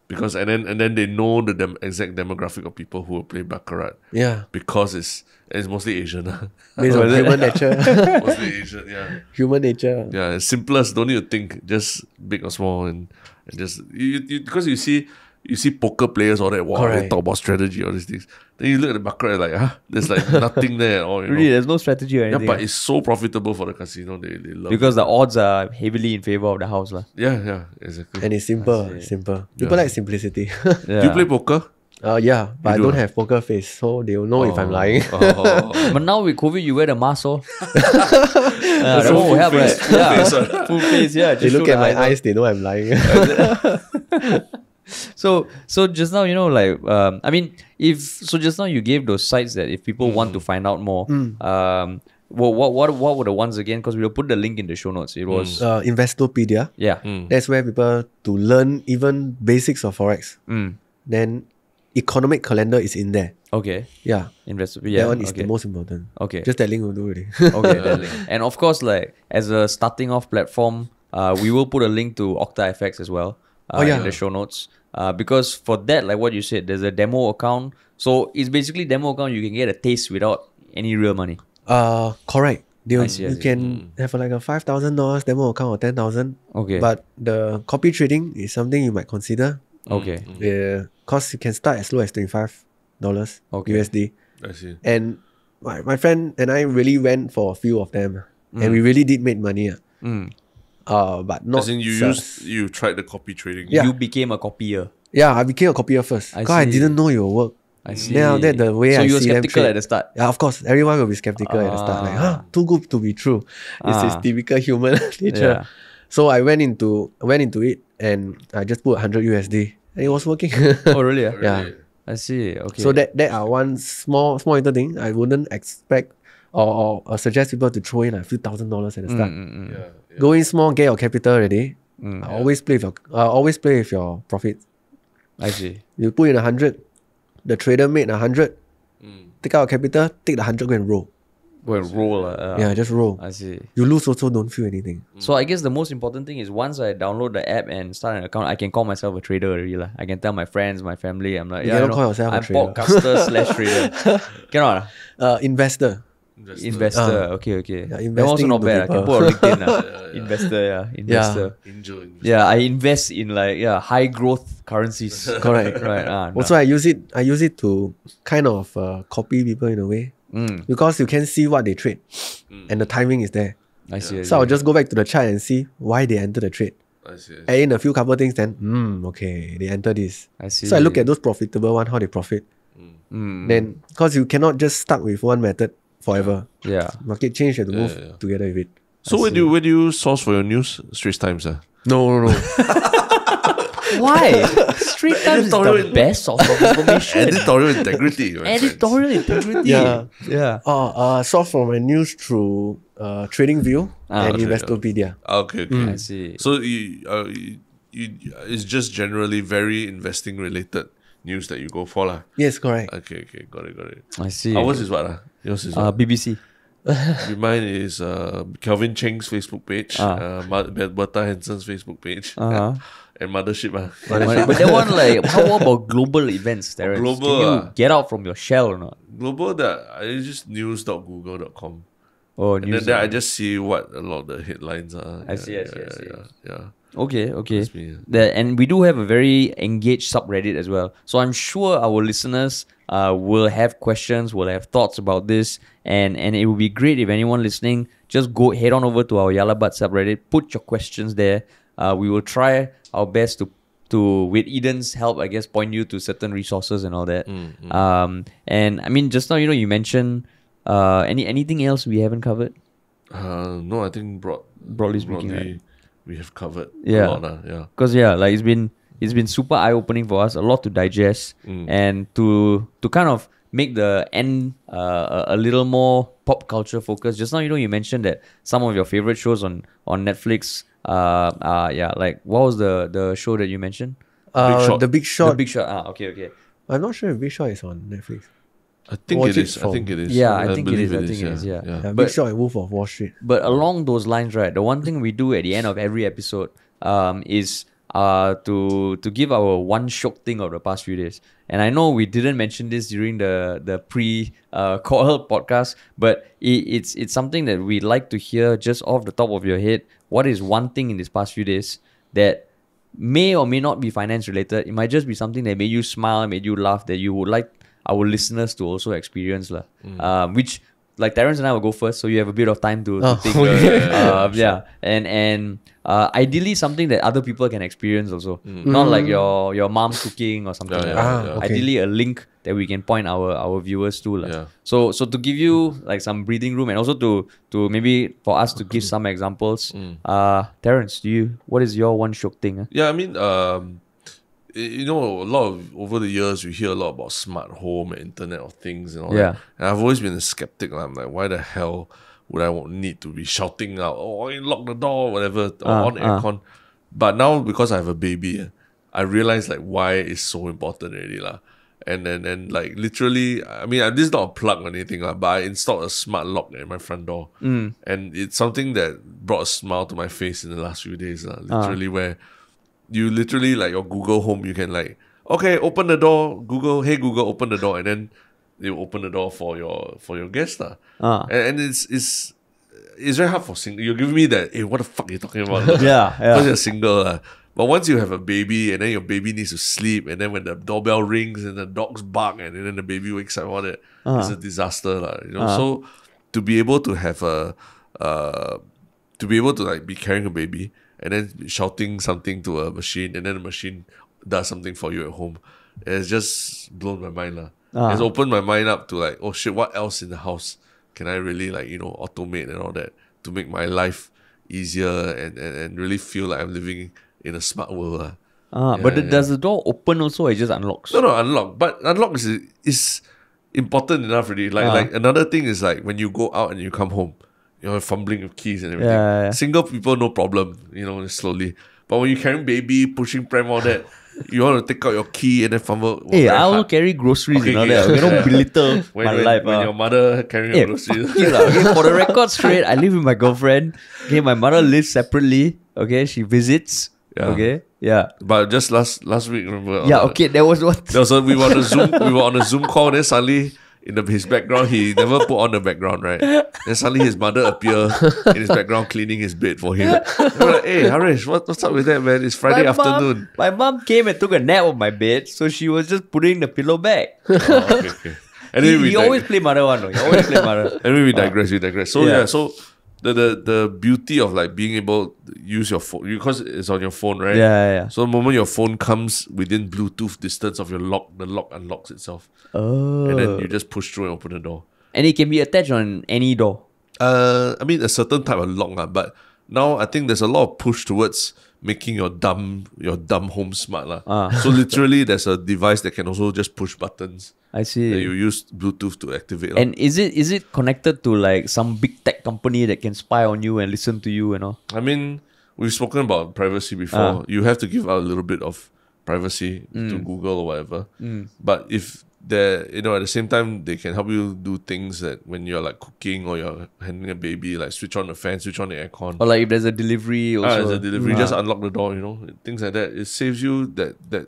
S2: Because and then they know the exact demographic of people who will play baccarat.
S3: Yeah.
S2: Because it's mostly Asian.
S3: Based on human nature.
S2: Mostly Asian, yeah.
S3: Human nature.
S2: Yeah, it's simplest. Don't need to think. Just big or small, and just you because you see poker players all that. Wow, they talk about strategy, all these things. Then you look at the baccarat like, there's like nothing there at all.
S1: Really, there's no strategy or anything.
S2: Yeah, but it's so profitable for the casino. They love
S1: because
S2: it.
S1: the odds are heavily in favor of the house, lah.
S2: Yeah, exactly.
S3: And it's simple. People like simplicity.
S2: Do you play poker?
S3: Yeah, but I don't have poker face, so they will know if I'm lying.
S1: But now with COVID, you wear the mask, oh. That one will help, right? Full face, yeah.
S3: They look at my eyes, they know I'm lying.
S1: So just now, I mean, just now you gave those sites that if people want to find out more, what were the ones again? Because we'll put the link in the show notes. It was
S3: Investopedia.
S1: Yeah.
S3: That's where people to learn even basics of Forex. Then economic calendar is in there.
S1: Okay.
S3: Yeah.
S1: Investopedia.
S3: That one is the most important.
S1: Okay.
S3: Just that link will do already.
S1: Okay, that link. And of course, like as a starting off platform, we will put a link to OctaFX as well in the show notes. Because for that, like what you said, there's a demo account. So it's basically demo account. You can get a taste without any real money.
S3: Correct.
S1: I see.
S3: You can have like a $5,000 demo account or 10,000.
S1: Okay.
S3: But the copy trading is something you might consider.
S1: Okay.
S3: Because you can start as low as $25 USD.
S2: I see.
S3: And my friend and I really went for a few of them. And we really did make money. But not...
S2: As in you tried the copy trading.
S3: Yeah.
S1: You became a copier.
S3: Yeah, I became a copier first. Because I didn't know it will work.
S1: I see.
S3: Now that the way
S1: so
S3: I
S1: you were
S3: see them
S1: skeptical
S3: trade,
S1: at the start.
S3: yeah, of course, everyone will be skeptical at the start. Like, too good to be true. This is typical human nature.
S1: Yeah.
S3: So I went into it and I just put 100 USD and it was working.
S1: Oh, really?
S3: Yeah.
S1: I see. Okay.
S3: So that are one small little thing I wouldn't expect or suggest people to throw in a few $1,000s at the start. Go in small, get your capital ready. Always play with your profit.
S1: I see.
S3: You put in 100, the trader made 100. Take out capital, take the 100, go and roll.
S1: Go and roll.
S3: Yeah, just roll.
S1: I see.
S3: You lose also, don't feel anything.
S1: So I guess the most important thing is once I download the app and start an account, I can call myself a trader already. I can tell my friends, my family, I'm like,
S3: You cannot call yourself a
S1: I'm
S3: trader.
S1: podcaster / trader. Cannot.
S3: Investor.
S1: Investor. Okay.
S3: Yeah,
S1: That also
S3: investing
S1: not
S3: into
S1: bad. I can
S3: people.
S1: put on LinkedIn. Investor. Investor.
S2: Angel.
S1: Yeah, I invest in high growth currencies.
S3: Correct.
S1: Right.
S3: Also, I use it to kind of copy people in a way. Because you can see what they trade. And the timing is there.
S1: I see.
S3: So I'll just go back to the chart and see why they enter the trade.
S2: I see.
S3: Add in a few couple things, then okay, they enter this.
S1: I see.
S3: So I look at those profitable one, how they profit. Then, because you cannot just stuck with one method forever.
S1: Yeah.
S3: Market change, you have to move together with it.
S2: So where do you source for your news? Straits Times,
S3: No.
S1: Why? Street Times is the best source of information.
S2: Editorial integrity. my friends.
S1: Editorial integrity.
S3: Yeah. Source for my news through TradingView and
S2: okay,
S3: Investopedia.
S2: Okay.
S1: I see.
S2: So you it's just generally very investing related news that you go for lah.
S3: Yes, correct.
S2: Okay, got it.
S1: I see.
S2: Ours is what? Yours is what?
S1: BBC.
S2: Mine is Kelvin Cheng's Facebook page, Bertha Hansen's Facebook page, and Mothership.
S1: But that one, how about global events, Terrence?
S2: Global,
S1: Can you get out from your shell or not?
S2: Global, it's just news.google.com.
S1: Oh,
S2: And
S1: news.
S2: then I just see what a lot of the headlines are.
S1: I see.
S2: Yeah.
S1: Okay.
S2: That's me.
S1: And we do have a very engaged subreddit as well. So I'm sure our listeners will have questions, will have thoughts about this. And it would be great if anyone listening, just head on over to our Yalabat subreddit, put your questions there. We will try our best to with Eden's help, I guess, point you to certain resources and all that. And I mean, just now, you mentioned anything else we haven't covered?
S2: No, I think
S1: Broadly speaking, right?
S2: we have covered
S1: Yeah.
S2: a lot. Yeah.
S1: Because it's been super eye opening for us, a lot to digest, and to kind of make the end a little more pop culture focused. Just now, you mentioned that some of your favorite shows on Netflix. What was the show that you mentioned?
S3: The Big Short.
S1: The Big Shot. Okay.
S3: I'm not sure if Big Shot is on Netflix.
S2: I think
S3: Watch
S2: it
S3: it
S2: is.
S3: from-
S2: I think it is.
S1: Yeah, I think it
S2: believe
S1: is. Yeah.
S3: Yeah,
S1: But-
S3: Big Shot and Wolf of Wall Street.
S1: But along those lines, right, the one thing we do at the end of every episode is to give our one SHIOK thing of the past few days. And I know we didn't mention this during the pre-call podcast, but it's something that we like to hear just off the top of your head. What is one thing in these past few days that may or may not be finance related? It might just be something that made you smile, made you laugh, that you would like our listeners to also experience. Which, like Terrence and I will go first, so you have a bit of time to think. And ideally something that other people can experience also. Not like your mom's cooking or something.
S3: Okay.
S1: Ideally a link that we can point our viewers to.
S2: Yeah.
S1: So to give you like some breathing room and also to maybe for us to give some examples. Terrence, what is your one SHIOK thing?
S2: Yeah, I mean, over the years, we hear a lot about smart home and Internet of Things and all that. And I've always been a skeptic. I'm like, why the hell would I need to be shouting out, lock the door, whatever, or on aircon? But now, because I have a baby, I realize like why it's so important already. And like literally, I mean, this is not a plug or anything, but I installed a smart lock at my front door. And it's something that brought a smile to my face in the last few days. Literally, where you literally, like your Google Home, you can like, okay, open the door, Google, hey Google, open the door, and then they will open the door for your guest. And it's very hard for single. You're giving me that, hey, what the fuck are you talking about? Because you're single. But once you have a baby and then your baby needs to sleep, and then when the doorbell rings and the dogs bark and then the baby wakes up, all that, it's a disaster. So to be able to have to be able to like be carrying a baby and then shouting something to a machine and then the machine does something for you at home, it's just blown my mind. It's opened my mind up to like, oh shit, what else in the house can I really like, automate and all that to make my life easier and really feel like I'm living in a smart world.
S1: Does the door open also or it just unlocks?
S2: No, unlock. But unlock is important enough already. Like another thing is like when you go out and you come home, you're fumbling with keys and everything.
S1: Yeah.
S2: Single people, no problem, slowly. But when you're carrying baby, pushing pram, all that, you want to take out your key and then fumble.
S1: Hey, I will carry groceries and all that. You don't belittle my life.
S2: When your mother carrying your groceries.
S1: Okay, for the record straight, I live with my girlfriend. Okay, my mother lives separately. Okay, she visits.
S2: Yeah.
S1: Okay, yeah.
S2: But just last week, remember?
S1: Yeah, okay, there was what?
S2: We were on a Zoom call, then suddenly in his background, he never put on the background, right? Then suddenly his mother appear in his background cleaning his bed for him. We're like, hey, Harish, what's up with that, man? It's Friday afternoon.
S1: My mom came and took a nap on my bed, so she was just putting the pillow back.
S2: Okay. And then
S1: he always play mother one, though. He always play mother.
S2: Anyway, we digress. So so the beauty of like being able to use your phone, because it's on your phone, right?
S1: Yeah.
S2: So the moment your phone comes within Bluetooth distance of your lock, the lock unlocks itself.
S1: Oh.
S2: And then you just push through and open the door.
S1: And it can be attached on any door.
S2: I mean, a certain type of lock, but now I think there's a lot of push towards making your dumb home smart. So literally there's a device that can also just push buttons.
S1: I see.
S2: That you use Bluetooth to activate.
S1: And is it connected to like some big tech company that can spy on you and listen to you and all?
S2: I mean, we've spoken about privacy before. You have to give out a little bit of privacy to Google or whatever. But if they're, at the same time, they can help you do things that when you're like cooking or you're handling a baby, like switch on the fan, switch on the aircon.
S1: Or like if there's a delivery also.
S2: There's a delivery, just unlock the door, things like that. It saves you that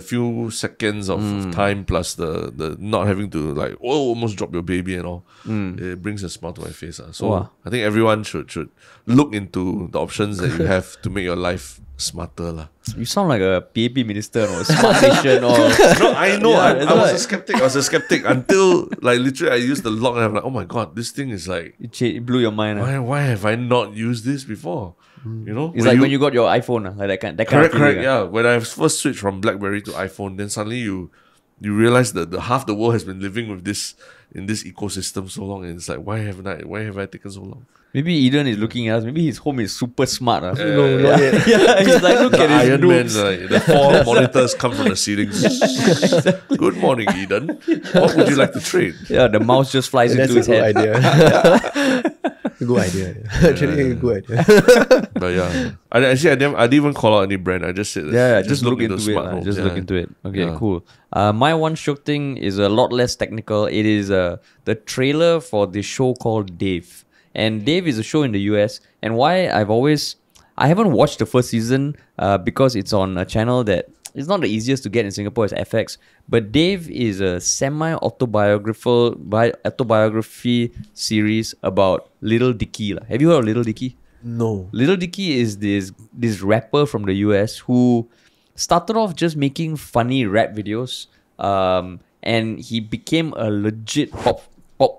S2: few seconds of time plus the not having to like, almost drop your baby and all. It brings a smile to my face. So I think everyone should look into the options that you have to make your life smarter.
S1: You sound like a PAP minister or a smart nation or...
S2: No, I know. I was a skeptic until like literally I used the lock and I'm like, oh my god, this thing is like...
S1: It blew your mind.
S2: Why have I not used this before?
S1: It's like when you got your iPhone, like that kind of
S2: correct,
S1: feeling.
S2: Yeah. When I first switched from BlackBerry to iPhone, then suddenly you realize that the half the world has been living with this in this ecosystem so long, and it's like, why have I taken so long?
S1: Maybe Eden is looking at us. Maybe his home is super smart.
S2: Yeah,
S1: he's like, look at his
S2: Iron Man, the 4 monitors come from the ceiling. Exactly. Good morning, Eden. What would you like to trade?
S1: Yeah, the mouse just flies into his head.
S3: Good idea. Actually, a good idea.
S2: But yeah, I didn't even call out any brand. I just said,
S1: just look into it. Look into it. Okay, cool. My one shook thing is a lot less technical. It is the trailer for the show called Dave. And Dave is a show in the US. And why I haven't watched the first season because it's on a channel that is not the easiest to get in Singapore as FX. But Dave is a semi-autobiography series about Little Dicky. Have you heard of Little Dicky?
S3: No.
S1: Little Dicky is this rapper from the US who started off just making funny rap videos. And he became a legit pop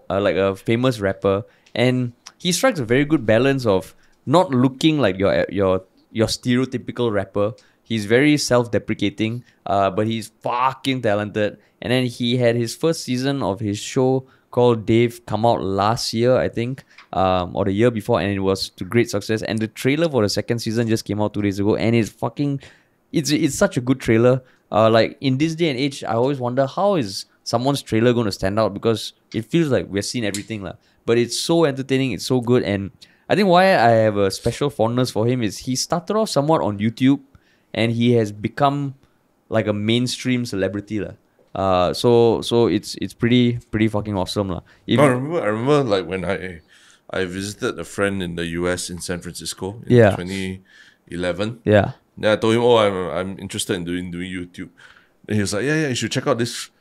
S1: like a famous rapper. And he strikes a very good balance of not looking like your stereotypical rapper. He's very self-deprecating, but he's fucking talented. And then he had his first season of his show called Dave come out last year, I think, or the year before, and it was to great success. And the trailer for the second season just came out 2 days ago, and it's such a good trailer. Like in this day and age, I always wonder how is someone's trailer going to stand out, because it feels like we've seen everything. But it's so entertaining, it's so good. And I think why I have a special fondness for him is he started off somewhat on YouTube and he has become like a mainstream celebrity. So it's pretty fucking awesome.
S2: I remember like when I visited a friend in the US in San Francisco in 2011.
S1: Yeah.
S2: Then I told him, I'm interested in doing YouTube. And he was like, yeah, you should check out this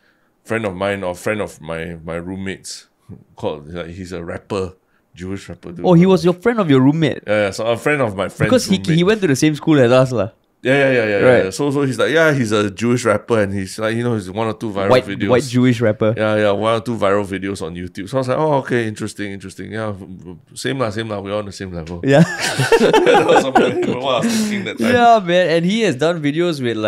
S2: friend of mine or friend of my roommates. He's a rapper, Jewish rapper. Dude.
S1: Oh, he was your friend of your roommate?
S2: Yeah, so a friend of my friend's
S1: because
S2: roommate.
S1: he went to the same school as us. Right.
S2: So he's like, he's a Jewish rapper, and he's like, he's one or two viral videos.
S1: White Jewish rapper.
S2: Yeah, one or two viral videos on YouTube. So I was like, oh, okay, interesting. Yeah, same lah. We're on the same level.
S1: Yeah.
S2: That was what I was thinking that time.
S1: Yeah, man. And he has done videos with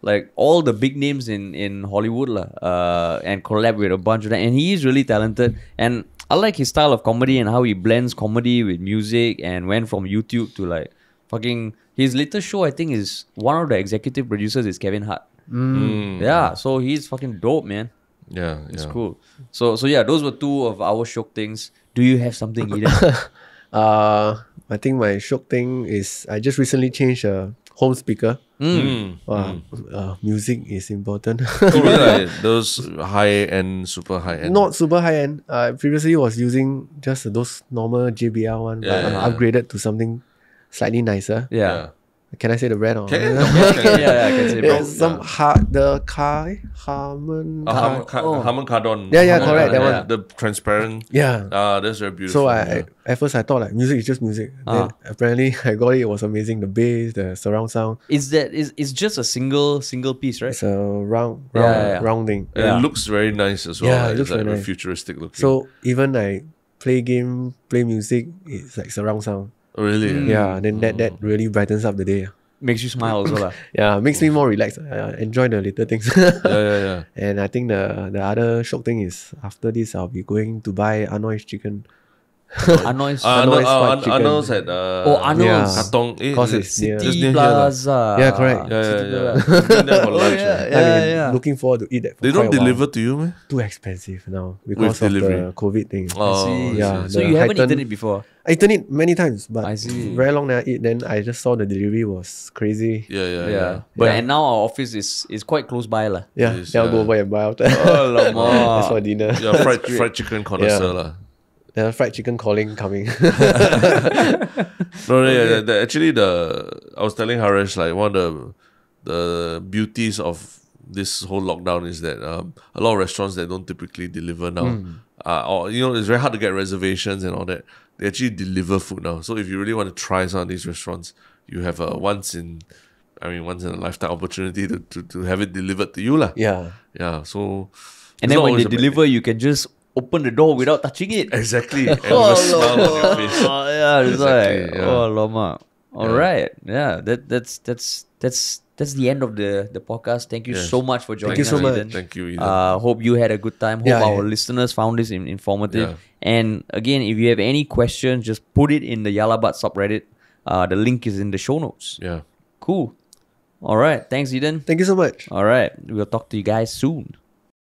S1: like all the big names in Hollywood and collab with a bunch of them. And he is really talented. And I like his style of comedy and how he blends comedy with music and went from YouTube to like fucking... His latest show, I think, is one of the executive producers is Kevin Hart. Yeah, so he's fucking dope, man.
S2: Yeah,
S1: It's cool. So yeah, those were two of our SHIOK things. Do you have something, Eden?
S3: I think my SHIOK thing is I just recently changed a home speaker. Music is important.
S2: Like those high-end, super high-end?
S3: Not super high-end. I previously was using just those normal JBL one, but I upgraded to something slightly nicer.
S1: Yeah.
S3: Can I say the brand? Or?
S2: Yeah,
S1: I can say
S3: There's some Harman.
S2: Harman Kardon.
S3: Yeah, correct. That one.
S2: The transparent.
S3: Yeah.
S2: That's very beautiful.
S3: So at first I thought like music is just music. Then apparently I got it. It was amazing. The bass, the surround sound.
S1: It's just a single piece, right?
S3: It's a rounding.
S2: And it looks very nice as well.
S3: Yeah, it looks
S2: like
S3: very nice.
S2: Futuristic looking.
S3: So even I play music, it's like surround sound.
S2: Oh, really?
S3: Yeah, then that really brightens up the day.
S1: Makes you smile also lah.
S3: Yeah, makes me more relaxed. I enjoy the little things.
S2: Yeah.
S3: And I think the other SHIOK thing is after this I'll be going to buy Arnold's chicken.
S1: Arnold's
S3: fried chicken.
S2: Arnold's at
S1: Arnold's.
S3: Yeah.
S2: Katong.
S3: Cause it's near.
S2: just
S1: City
S2: near here lah.
S1: Plaza.
S3: Yeah, correct.
S2: Yeah. Been there for lunch.
S1: yeah.
S3: I've been looking forward to eat that. For
S2: They
S3: quite
S2: don't
S3: a while.
S2: deliver to you, man?
S3: Too expensive now because of
S2: delivery.
S3: the COVID thing.
S2: Oh,
S1: See.
S3: Yeah,
S1: So
S3: the
S1: you haven't
S3: heightened-
S1: eaten it before?
S3: I eaten it many times, but
S1: I see.
S3: very long never eat. Then I just saw the delivery was crazy.
S2: Yeah.
S1: But
S3: Yeah.
S1: and now our office is quite close by lah.
S3: Yeah,
S2: Yes,
S3: then I'll go
S2: yeah.
S3: over and buy out.
S1: Oh,
S3: That's for dinner.
S2: Yeah, fried chicken connoisseur lah.
S3: Then fried chicken calling coming.
S2: No, actually, I was telling Harish, like, one of the beauties of this whole lockdown is that a lot of restaurants that don't typically deliver now, or it's very hard to get reservations and all that. They actually deliver food now. So if you really want to try some of these restaurants, you have a once in a lifetime opportunity to have it delivered to you lah.
S3: Yeah.
S2: So
S1: And then when they deliver, you can just open the door without touching it.
S2: exactly, and with a smile on your face.
S1: Yeah, it's
S2: Exactly,
S1: like,
S2: yeah.
S1: oh, lama. All right. Yeah, that's the end of the podcast. Thank you
S2: Yes.
S1: so much for joining
S3: you so
S1: us,
S3: much.
S1: Eden.
S2: Thank you, Eden.
S1: Hope you had a good time. Hope
S3: Yeah,
S1: our
S3: yeah.
S1: listeners found this informative.
S2: Yeah.
S1: And again, if you have any questions, just put it in the Yalabat subreddit. The link is in the show notes.
S2: Yeah.
S1: Cool. All right. Thanks, Eden.
S3: Thank you so much.
S1: All right. We'll talk to you guys soon.